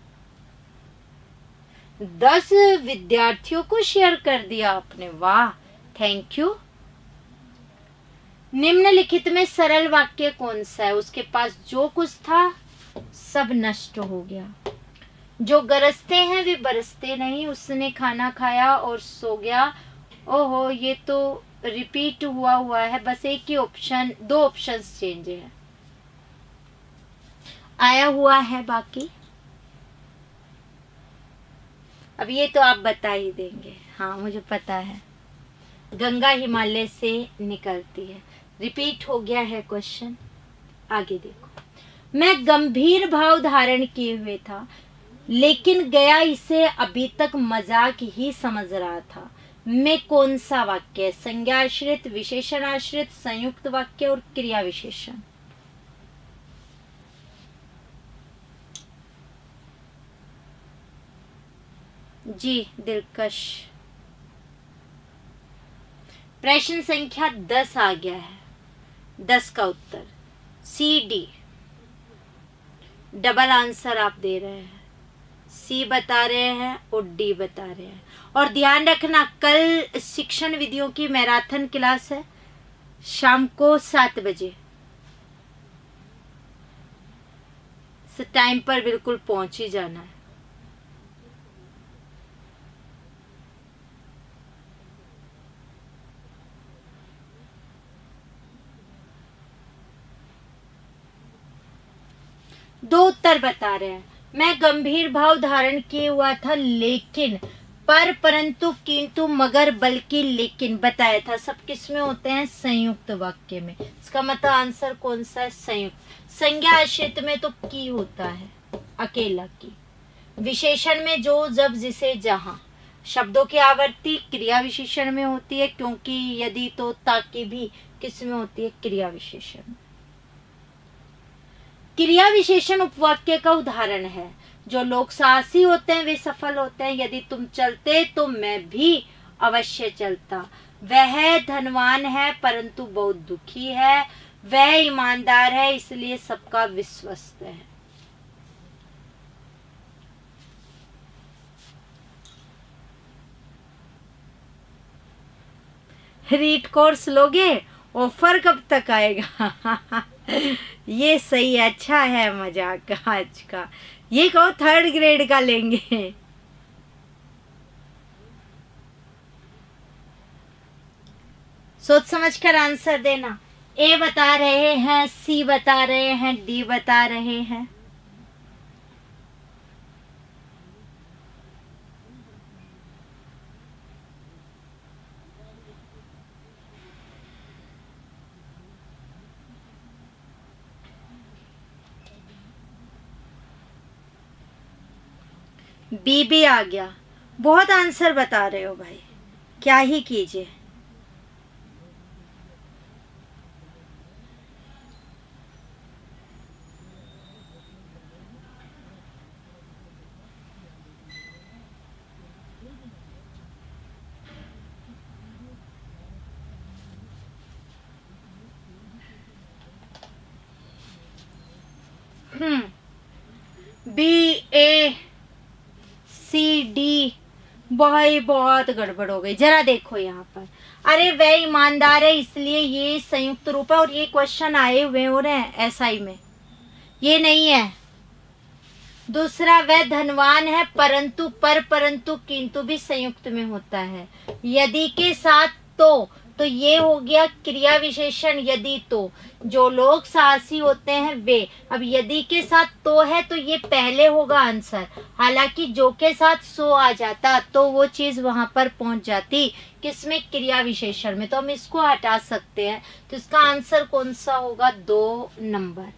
10 विद्यार्थियों को शेयर कर दिया आपने, वाह, थैंक यू। निम्नलिखित में सरल वाक्य कौन सा है? उसके पास जो कुछ था सब नष्ट हो गया। जो गरजते हैं वे बरसते नहीं, उसने खाना खाया और सो गया। ओहो, ये तो रिपीट हुआ है, बस एक ही ऑप्शन, 2 ऑप्शंस चेंज है, आया हुआ है बाकी। अब ये तो आप बता ही देंगे, हाँ मुझे पता है, गंगा हिमालय से निकलती है। रिपीट हो गया है क्वेश्चन। आगे देखो, मैं गंभीर भाव धारण किए हुए था, लेकिन गया इसे अभी तक मजाक ही समझ रहा था। मैं कौन सा वाक्य? संज्ञा आश्रित, विशेषण आश्रित, संयुक्त वाक्य और क्रिया विशेषण। जी दिलकश, प्रश्न संख्या 10 आ गया है। 10 का उत्तर सी डी, डबल आंसर आप दे रहे हैं, सी बता रहे हैं और डी बता रहे हैं। और ध्यान रखना, कल शिक्षण विधियों की मैराथन क्लास है शाम को 7 बजे, टाइम पर बिल्कुल पहुंच ही जाना है। दो उत्तर बता रहे हैं। मैं गंभीर भाव धारण किए हुआ था, लेकिन, पर, परंतु, किंतु, मगर, बल्कि, लेकिन बताया था, सब किस में होते हैं? संयुक्त वाक्य में। इसका मतलब आंसर कौन सा है? संयुक्त। संज्ञा आश्रित में तो की होता है, अकेला की। विशेषण में जो, जब, जिसे, जहां। शब्दों की आवर्ती क्रिया विशेषण में होती है, क्योंकि, यदि, तो, ताकि भी किस में होती है? क्रिया विशेषण। क्रिया विशेषण उपवाक्य का उदाहरण है। जो लोग साहसी होते हैं वे सफल होते हैं। यदि तुम चलते तो मैं भी अवश्य चलता। वह धनवान है परंतु बहुत दुखी है। वह ईमानदार है इसलिए सबका विश्वस्त है। रीड कोर्स लोगे? ऑफर कब तक आएगा? ये सही, अच्छा है मजाक आज का। ये कहो 3rd ग्रेड का लेंगे। सोच समझ कर आंसर देना। ए बता रहे हैं, सी बता रहे हैं, डी बता रहे हैं। बी भी आ गया। बहुत आंसर बता रहे हो भाई, क्या ही कीजिए। बी, ए, सी, डी, भाई बहुत गड़बड़ हो गई। जरा देखो यहाँ पर, अरे वह ईमानदार है इसलिए ये संयुक्त रूप है, और ये क्वेश्चन आए हुए हो रहे हैं एसआई में, ये नहीं है। दूसरा, वह धनवान है परंतु, पर, परंतु, किंतु भी संयुक्त में होता है। यदि के साथ तो ये हो गया क्रिया विशेषण यदि तो। जो लोग साहसी होते हैं वे। अब यदि के साथ तो है तो ये पहले होगा आंसर। हालांकि जो के साथ सो आ जाता तो वो चीज वहां पर पहुंच जाती किसमें? क्रिया विशेषण में। तो हम इसको हटा सकते हैं। तो इसका आंसर कौन सा होगा? 2 नंबर।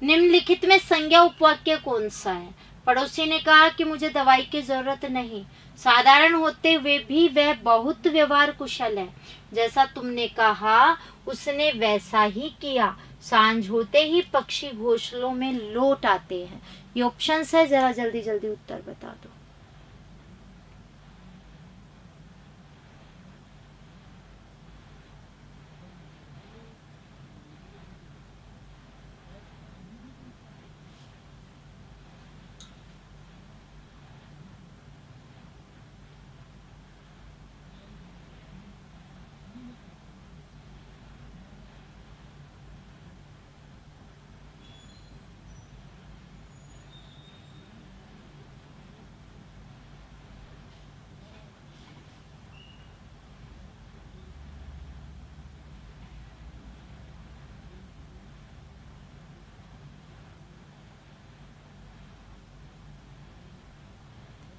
निम्नलिखित में संज्ञा उपवाक्य कौन सा है? पड़ोसी ने कहा कि मुझे दवाई की जरूरत नहीं। साधारण होते हुए भी वह बहुत व्यवहार कुशल है। जैसा तुमने कहा उसने वैसा ही किया। सांझ होते ही पक्षी घोंसलों में लौट आते हैं। ये ऑप्शंस है, जरा जल्दी जल्दी उत्तर बता दो।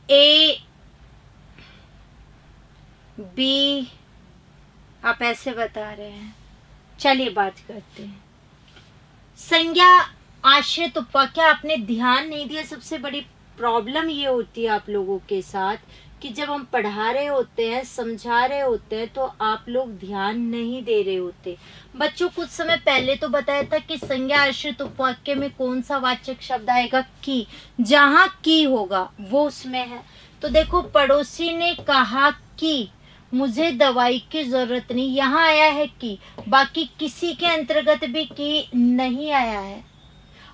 ए बी, आप ऐसे बता रहे हैं। चलिए बात करते हैं। संज्ञा आश्रित उपवाक्य, आपने ध्यान नहीं दिया। सबसे बड़ी प्रॉब्लम ये होती है आप लोगों के साथ कि जब हम पढ़ा रहे होते हैं, समझा रहे होते हैं, तो आप लोग ध्यान नहीं दे रहे होते। बच्चों कुछ समय पहले तो बताया था कि संज्ञा आश्रित उपवाक्य में कौन सा वाचक शब्द आएगा? की। जहां की होगा वो उसमें है। तो देखो, पड़ोसी ने कहा कि मुझे दवाई की जरूरत नहीं, यहाँ आया है कि, बाकी किसी के अंतर्गत भी की नहीं आया है।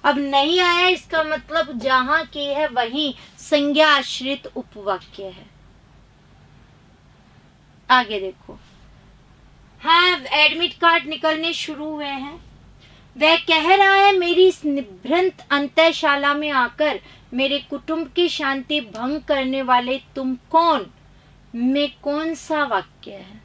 अब नहीं आया, इसका मतलब जहां की है वहीं संज्ञा आश्रित उपवाक्य है। आगे देखो, हाँ एडमिट कार्ड निकलने शुरू हुए हैं। वह कह रहा है मेरी इस निभृंत अंतःशाला में आकर मेरे कुटुंब की शांति भंग करने वाले तुम कौन? में कौन सा वाक्य है?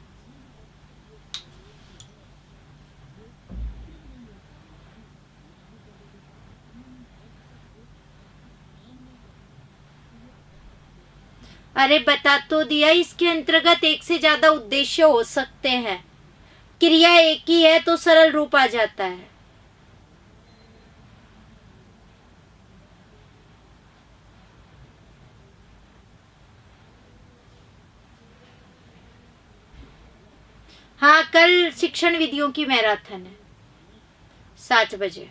अरे बता तो दिया, इसके अंतर्गत एक से ज्यादा उद्देश्य हो सकते हैं। क्रिया एक ही है तो सरल रूप आ जाता है। हाँ, कल शिक्षण विधियों की मैराथन है 7 बजे।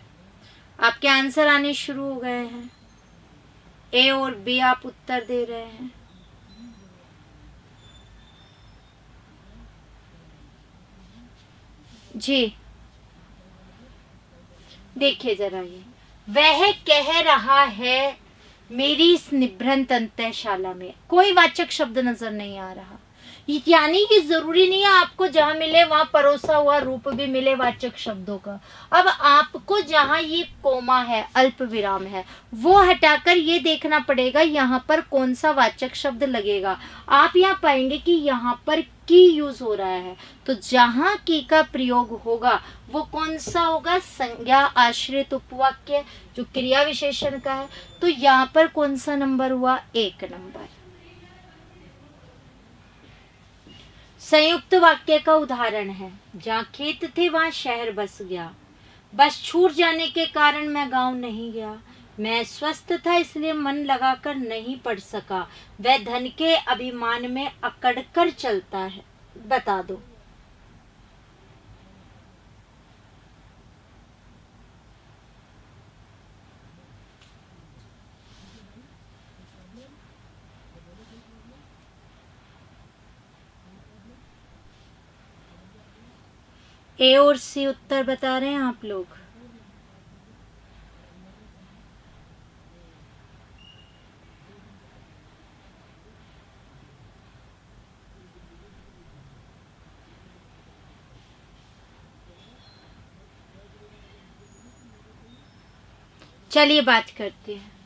आपके आंसर आने शुरू हो गए हैं। ए और बी आप उत्तर दे रहे हैं। जी देखिए जरा, ये वह कह रहा है मेरी इस निभृंत अंतःशाला में, कोई वाचक शब्द नजर नहीं आ रहा। यानी कि जरूरी नहीं है आपको जहां मिले वहां परोसा हुआ रूप भी मिले वाचक शब्दों का। अब आपको जहां ये कोमा है, अल्प विराम है, वो हटाकर ये देखना पड़ेगा यहाँ पर कौन सा वाचक शब्द लगेगा। आप यहाँ पाएंगे कि यहाँ पर की यूज हो रहा है, तो जहां की का प्रयोग होगा वो कौन सा होगा? संज्ञा आश्रित उपवाक्य, जो क्रिया विशेषण का है। तो यहाँ पर कौन सा नंबर हुआ? 1 नंबर। संयुक्त वाक्य का उदाहरण है, जहाँ खेत थे वहां शहर बस गया। बस छूट जाने के कारण मैं गांव नहीं गया। मैं स्वस्थ था इसलिए मन लगाकर नहीं पढ़ सका। वह धन के अभिमान में अकड़कर चलता है। बता दो। ए और सी उत्तर बता रहे हैं आप लोग। चलिए बात करते हैं।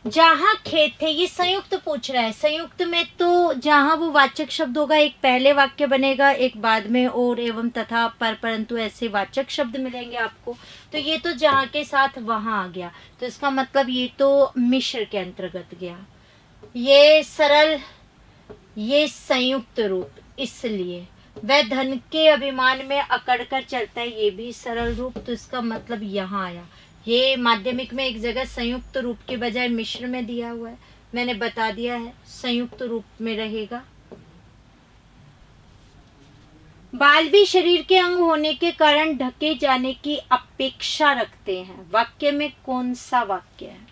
जहां खेत थे, ये संयुक्त पूछ रहा है। संयुक्त में तो जहां वो वाचक शब्द होगा, एक पहले वाक्य बनेगा, एक बाद में और, एवं, तथा, पर, परंतु ऐसे वाचक शब्द मिलेंगे आपको। तो ये तो जहां के साथ वहां आ गया, तो इसका मतलब ये तो मिश्र के अंतर्गत गया। ये सरल, ये संयुक्त रूप, इसलिए वह धन के अभिमान में अकड़ कर चलता है, ये भी सरल रूप, तो इसका मतलब यहाँ आया। ये माध्यमिक में एक जगह संयुक्त रूप के बजाय मिश्र में दिया हुआ है, मैंने बता दिया है संयुक्त रूप में रहेगा। बाल भी शरीर के अंग होने के कारण ढके जाने की अपेक्षा रखते हैं। वाक्य में कौन सा वाक्य है?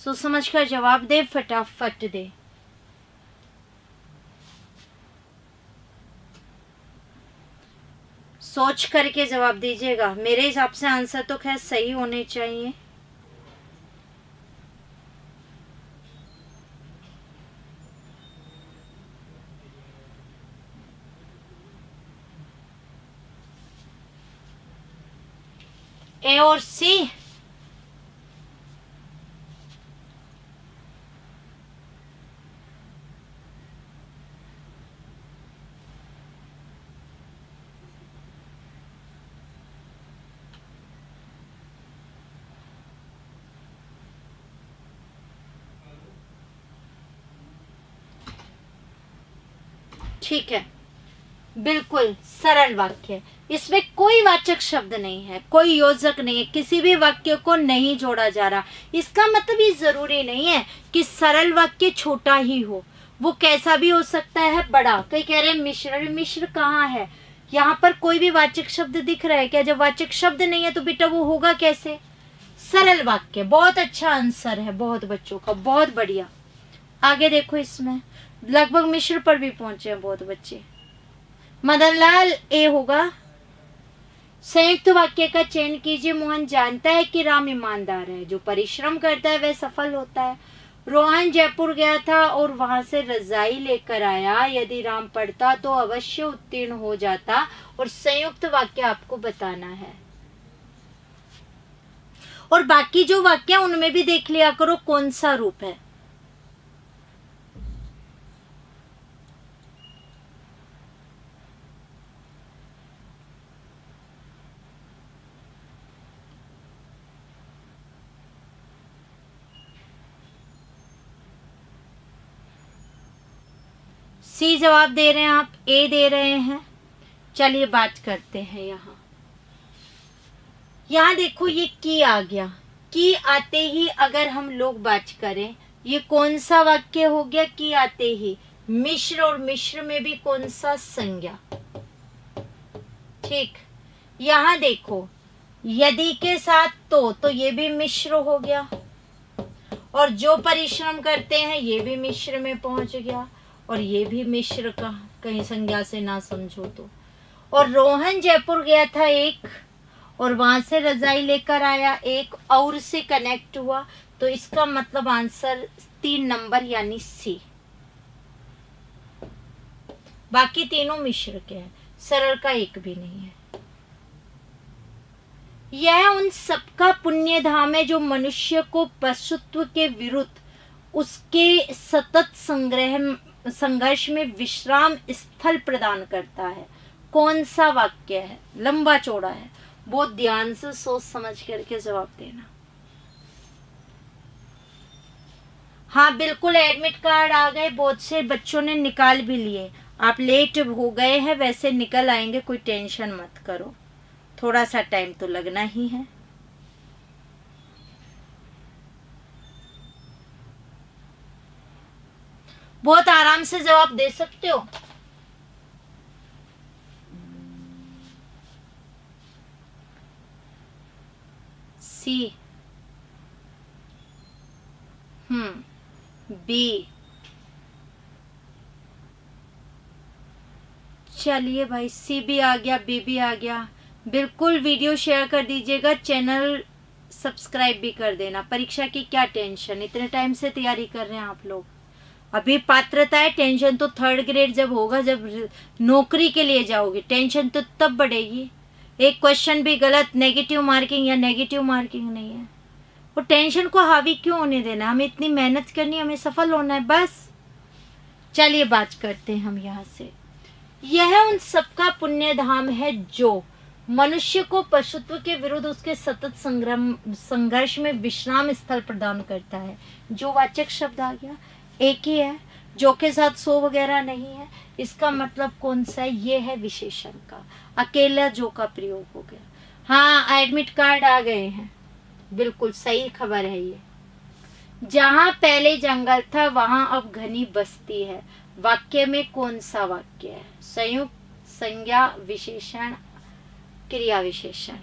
सोच समझ कर जवाब दे, फटाफट दे। सोच करके जवाब दीजिएगा। मेरे हिसाब से आंसर तो खैर सही होने चाहिए। ए और सी। ठीक है, बिल्कुल सरल वाक्य है, इसमें कोई वाचक शब्द नहीं है, कोई योजक नहीं है, किसी भी वाक्य को नहीं जोड़ा जा रहा। इसका मतलब ये जरूरी नहीं है कि सरल वाक्य छोटा ही हो, वो कैसा भी हो सकता है बड़ा। कई कह रहे हैं मिश्र, मिश्र कहाँ है, यहाँ पर कोई भी वाचक शब्द दिख रहा है क्या? जब वाचक शब्द नहीं है तो बेटा वो होगा कैसे? सरल वाक्य। बहुत अच्छा आंसर है, बहुत बच्चों का, बहुत बढ़िया। आगे देखो, इसमें लगभग मिश्र पर भी पहुंचे हैं बहुत बच्चे। मदनलाल ए होगा। संयुक्त वाक्य का चयन कीजिए। मोहन जानता है कि राम ईमानदार है, जो परिश्रम करता है वह सफल होता है। रोहन जयपुर गया था और वहां से रजाई लेकर आया। यदि राम पढ़ता तो अवश्य उत्तीर्ण हो जाता। और संयुक्त वाक्य आपको बताना है। और बाकी जो वाक्य उनमें भी देख लिया करो कौन सा रूप है। सी जवाब दे रहे हैं आप, ए दे रहे हैं। चलिए बात करते हैं। यहाँ देखो ये की आ गया। की आते ही अगर हम लोग बात करें, ये कौन सा वाक्य हो गया? की आते ही मिश्र, और मिश्र में भी कौन सा? संज्ञा। ठीक, यहाँ देखो यदि के साथ तो ये भी मिश्र हो गया, और जो परिश्रम करते हैं ये भी मिश्र में पहुंच गया, और ये भी मिश्र का, कहीं संज्ञा से ना समझो तो। और रोहन जयपुर गया था एक, और वहां से रजाई लेकर आया एक, और से कनेक्ट हुआ, तो इसका मतलब आंसर 3 नंबर यानी सी। बाकी तीनों मिश्र के हैं, सरल का एक भी नहीं है। यह उन सबका पुण्य धाम है जो मनुष्य को पशुत्व के विरुद्ध उसके सतत संघर्ष में विश्राम स्थल प्रदान करता है। कौन सा वाक्य है? लंबा चौड़ा है, बहुत ध्यान से सोच समझ करके जवाब देना। हाँ बिल्कुल, एडमिट कार्ड आ गए, बहुत से बच्चों ने निकाल भी लिए। आप लेट हो गए हैं, वैसे निकल आएंगे, कोई टेंशन मत करो, थोड़ा सा टाइम तो लगना ही है। बहुत आराम से जवाब दे सकते हो। सी, बी। चलिए भाई, सी भी आ गया, बी भी आ गया। बिल्कुल वीडियो शेयर कर दीजिएगा, चैनल सब्सक्राइब भी कर देना। परीक्षा की क्या टेंशन, इतने टाइम से तैयारी कर रहे हैं आप लोग। अभी पात्रता है, टेंशन तो 3rd ग्रेड जब होगा, जब नौकरी के लिए जाओगे, टेंशन तो तब बढ़ेगी। एक क्वेश्चन भी गलत, नेगेटिव मार्किंग या नेगेटिव मार्किंग नहीं है, वो टेंशन को हावी क्यों होने देना। हमें इतनी मेहनत करनी है, हमें सफल होना है बस। चलिए बात करते हैं हम यहाँ से। यह उन सबका पुण्य धाम है जो मनुष्य को पशुत्व के विरुद्ध उसके सतत संघर्ष में विश्राम स्थल प्रदान करता है। जो वाचक शब्द आ गया एक ही है, जो के साथ सो वगैरह नहीं है। इसका मतलब कौन सा है? ये है विशेषण का, अकेला जो का प्रयोग हो गया। हाँ एडमिट कार्ड आ गए हैं, बिल्कुल सही खबर है ये। जहाँ पहले जंगल था वहां अब घनी बस्ती है। वाक्य में कौन सा वाक्य है? संयुक्त, संज्ञा, विशेषण, क्रिया विशेषण।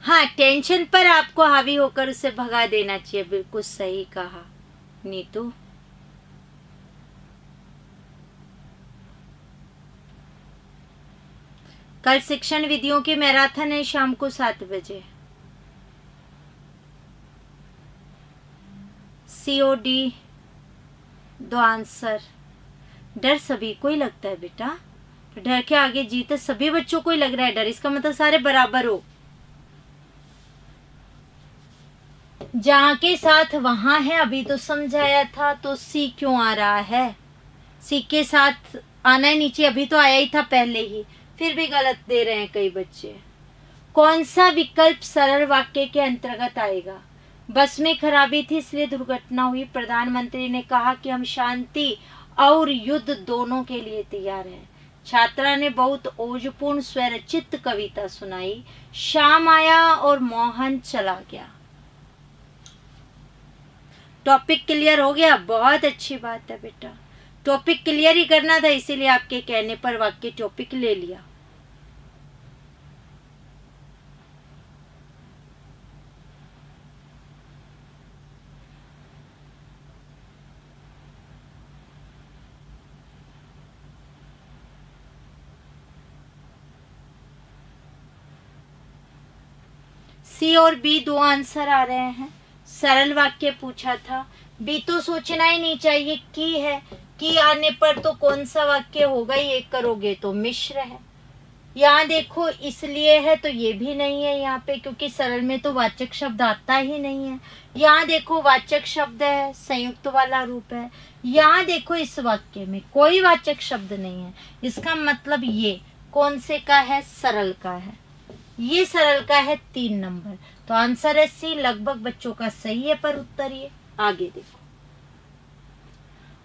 हाँ, टेंशन पर आपको हावी होकर उसे भगा देना चाहिए। बिल्कुल सही कहा नीतू। कल शिक्षण विधियों की मैराथन है शाम को 7 बजे। COD 2 answer. डर सभी को ही लगता है बेटा, डर के आगे जीत है। सभी बच्चों को ही लग रहा है डर, इसका मतलब सारे बराबर हो। जहाँ के साथ वहां है, अभी तो समझाया था, तो सी क्यों आ रहा है? सी के साथ आना ही नीचे, अभी तो आया ही था पहले ही, फिर भी गलत दे रहे हैं कई बच्चे। कौन सा विकल्प सरल वाक्य के अंतर्गत आएगा? बस में खराबी थी इसलिए दुर्घटना हुई। प्रधानमंत्री ने कहा कि हम शांति और युद्ध दोनों के लिए तैयार हैं। छात्रा ने बहुत ओजपूर्ण स्वरचित कविता सुनाई। शाम आया और मोहन चला गया। टॉपिक क्लियर हो गया? बहुत अच्छी बात है बेटा, टॉपिक क्लियर ही करना था, इसीलिए आपके कहने पर वाक्य टॉपिक ले लिया। सी और बी दो आंसर आ रहे हैं। सरल वाक्य पूछा था, बी तो सोचना ही नहीं चाहिए, की है, की आने पर तो कौन सा वाक्य होगा, ये करोगे तो मिश्र है। यहाँ देखो इसलिए है तो ये भी नहीं है यहाँ पे, क्योंकि सरल में तो वाचक शब्द आता ही नहीं है। यहाँ देखो वाचक शब्द है, संयुक्त वाला रूप है। यहाँ देखो इस वाक्य में कोई वाचक शब्द नहीं है, इसका मतलब ये कौन से का है, सरल का है। ये सरल का है 3 नंबर, तो आंसर है सी। लगभग बच्चों का सही है, पर उत्तर ये। आगे देखो,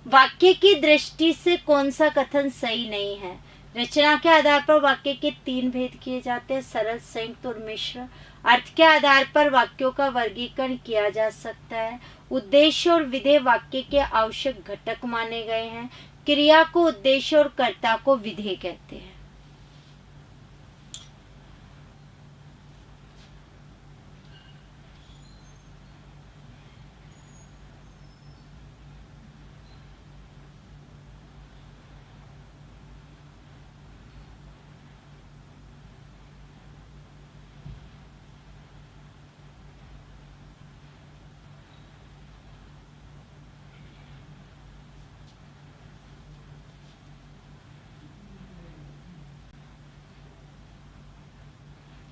वाक्य की दृष्टि से कौन सा कथन सही नहीं है। रचना के आधार पर वाक्य के 3 भेद किए जाते हैं, सरल, संयुक्त और मिश्र। अर्थ के आधार पर वाक्यों का वर्गीकरण किया जा सकता है। उद्देश्य और विधेय वाक्य के आवश्यक घटक माने गए हैं। क्रिया को उद्देश्य और कर्ता को विधेय कहते हैं।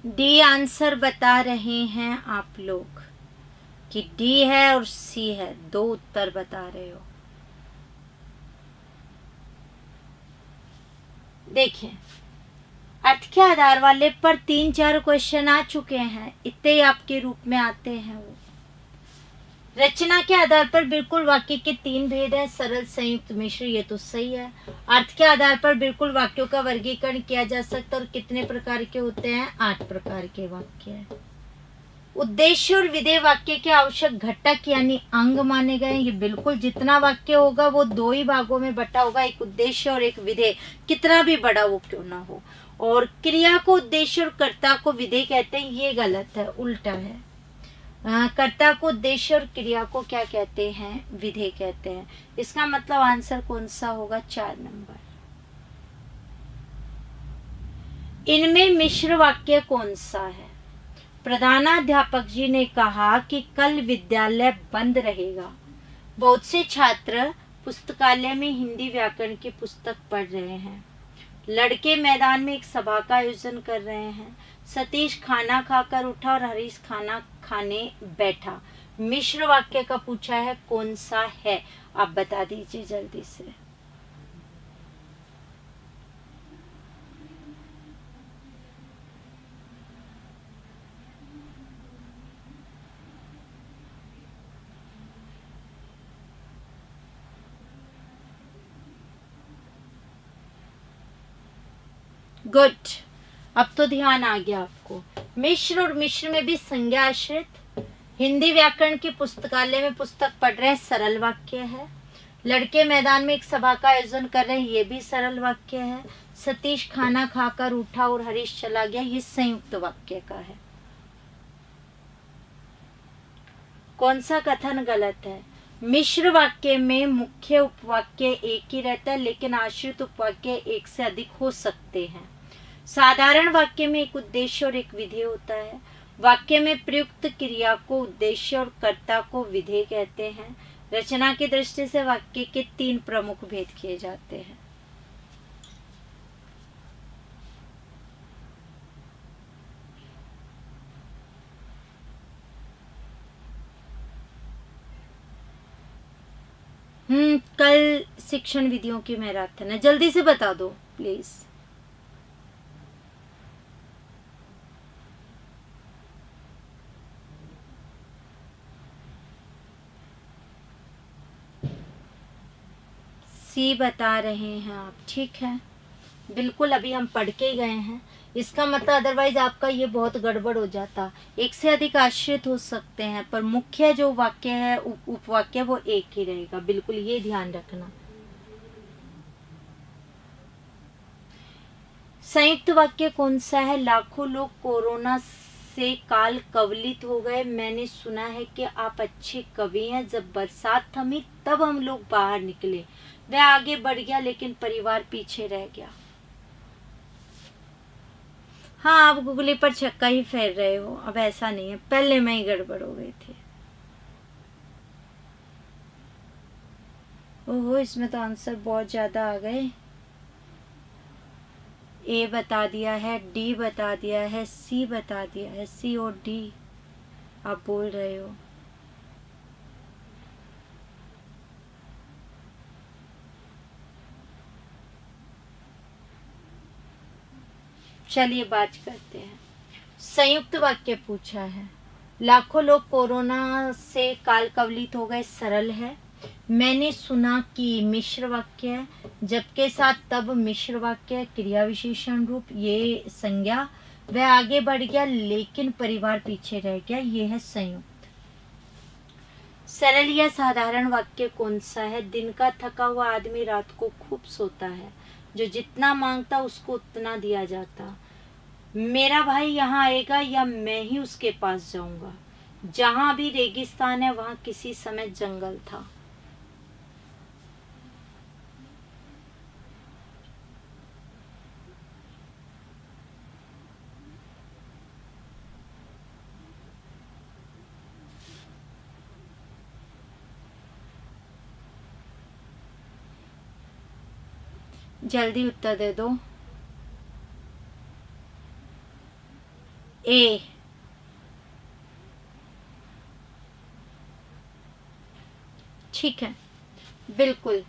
डी आंसर बता रहे हैं आप लोग कि डी है और सी है, 2 उत्तर बता रहे हो। देखिए, अर्थ के आधार वाले पर 3-4 क्वेश्चन आ चुके हैं, इतने आपके रूप में आते हैं। वो रचना के आधार पर बिल्कुल वाक्य के 3 भेद हैं, सरल, संयुक्त, मिश्र, ये तो सही है। अर्थ के आधार पर बिल्कुल वाक्यों का वर्गीकरण किया जा सकता है, और कितने प्रकार के होते हैं, 8 प्रकार के वाक्य हैं। उद्देश्य और विधेय वाक्य के आवश्यक घटक यानी अंग माने गए। ये बिल्कुल जितना वाक्य होगा वो 2 ही भागों में बटा होगा, एक उद्देश्य और एक विधेय, कितना भी बड़ा वो क्यों ना हो। और क्रिया को उद्देश्य और कर्ता को विधेय कहते हैं, ये गलत है, उल्टा है। कर्ता को उद्देश्य और क्रिया को क्या कहते हैं, विधेय कहते हैं। इसका मतलब आंसर कौन सा होगा, 4 नंबर। इनमें मिश्र वाक्य कौन सा है। प्रधानाध्यापक जी ने कहा कि कल विद्यालय बंद रहेगा। बहुत से छात्र पुस्तकालय में हिंदी व्याकरण की पुस्तक पढ़ रहे हैं। लड़के मैदान में एक सभा का आयोजन कर रहे हैं। सतीश खाना खाकर उठा और हरीश खाना खाने बैठा। मिश्र वाक्य का पूछा है, कौन सा है, आप बता दीजिए जल्दी से। गुड, अब तो ध्यान आ गया आपको। मिश्र और मिश्र में भी संज्ञा आश्रित। हिंदी व्याकरण की पुस्तकालय में पुस्तक पढ़ रहे हैं, सरल वाक्य है। लड़के मैदान में एक सभा का आयोजन कर रहे हैं, ये भी सरल वाक्य है। सतीश खाना खाकर उठा और हरीश चला गया, ये संयुक्त वाक्य का है। कौन सा कथन गलत है। मिश्र वाक्य में मुख्य उपवाक्य एक ही रहता है, लेकिन आश्रित उपवाक्य एक से अधिक हो सकते हैं। साधारण वाक्य में एक उद्देश्य और एक विधेय होता है। वाक्य में प्रयुक्त क्रिया को उद्देश्य और कर्ता को विधेय कहते हैं। रचना की दृष्टि से वाक्य के 3 प्रमुख भेद किए जाते हैं। कल शिक्षण विधियों की मैराथन है, जल्दी से बता दो प्लीज। सी बता रहे हैं आप, ठीक है। बिल्कुल अभी हम पढ़ के गए हैं, इसका मतलब अदरवाइज आपका ये बहुत गड़बड़ हो जाता। एक से अधिक आश्रित हो सकते हैं पर मुख्य जो वाक्य है, उपवाक्य, वो एक ही रहेगा। बिल्कुल ये ध्यान रखना। संयुक्त वाक्य कौन सा है? लाखों लोग कोरोना से काल कवलित हो गए। मैंने सुना है कि आप अच्छे कवि हैं। जब बरसात थमी तब हम लोग बाहर निकले। वह आगे बढ़ गया लेकिन परिवार पीछे रह गया। हाँ, आप गुगली पर छक्का ही फेर रहे हो। अब ऐसा नहीं है, पहले में ही गड़बड़ हो गई थी। ओहो, इसमें तो आंसर बहुत ज्यादा आ गए। ए बता दिया है, डी बता दिया है, सी बता दिया है। सी और डी आप बोल रहे हो। चलिए बात करते हैं। संयुक्त वाक्य पूछा है। लाखों लोग कोरोना से काल कवलित हो गए, सरल है। मैंने सुना कि मिश्र वाक्य है। जब के साथ तब मिश्र वाक्य, क्रिया विशेषण रूप, ये संज्ञा। वह आगे बढ़ गया लेकिन परिवार पीछे रह गया, ये है संयुक्त। सरल या साधारण वाक्य कौन सा है? दिन का थका हुआ आदमी रात को खूब सोता है। जो जितना मांगता उसको उतना दिया जाता। मेरा भाई यहाँ आएगा या मैं ही उसके पास जाऊंगा। जहां भी रेगिस्तान है वहां किसी समय जंगल था। जल्दी उत्तर दे दो। ए। ठीक है, बिल्कुल।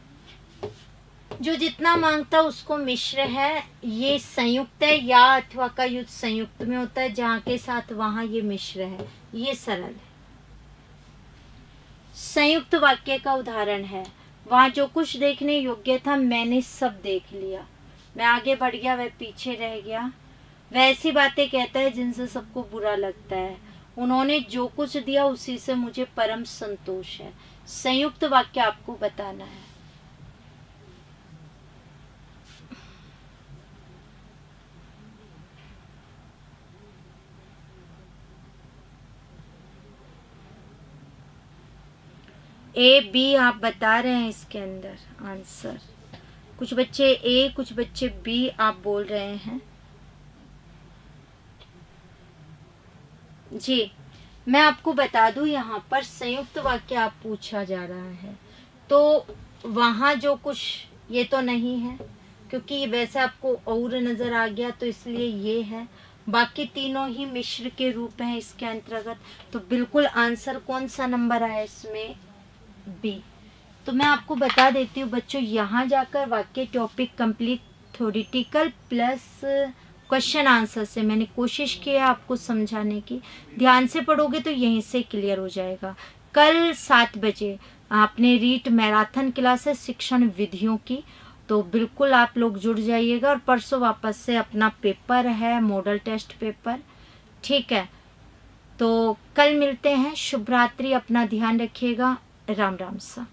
जो जितना मांगता उसको मिश्र है, ये संयुक्त है। या अथवा का युद्ध संयुक्त में होता है, जहां के साथ वहां ये मिश्र है, ये सरल है। संयुक्त वाक्य का उदाहरण है। वहां जो कुछ देखने योग्य था मैंने सब देख लिया। मैं आगे बढ़ गया, वह पीछे रह गया। वह ऐसी बातें कहता है जिनसे सबको बुरा लगता है। उन्होंने जो कुछ दिया उसी से मुझे परम संतोष है। संयुक्त वाक्य आपको बताना है। ए बी आप बता रहे हैं इसके अंदर आंसर। कुछ बच्चे ए, कुछ बच्चे बी आप बोल रहे हैं। जी, मैं आपको बता दूं, यहाँ पर संयुक्त वाक्य आप पूछा जा रहा है तो वहाँ जो कुछ, ये तो नहीं है क्योंकि वैसे आपको और नजर आ गया तो इसलिए ये है। बाकी तीनों ही मिश्र के रूप हैं इसके अंतर्गत। तो बिल्कुल आंसर कौन सा नंबर आया इसमें? बी। तो मैं आपको बता देती हूँ बच्चों, यहाँ जाकर वाक्य topic complete theoretical plus question answer से मैंने कोशिश की है आपको समझाने की। ध्यान से पढ़ोगे तो यहीं से क्लियर हो जाएगा। कल 7 बजे आपने रीट मैराथन क्लास है शिक्षण विधियों की, तो बिल्कुल आप लोग जुड़ जाइएगा। और परसों वापस से अपना पेपर है, मॉडल टेस्ट पेपर, ठीक है। तो कल मिलते हैं। शुभ रात्रि, अपना ध्यान रखिएगा। राम राम सा।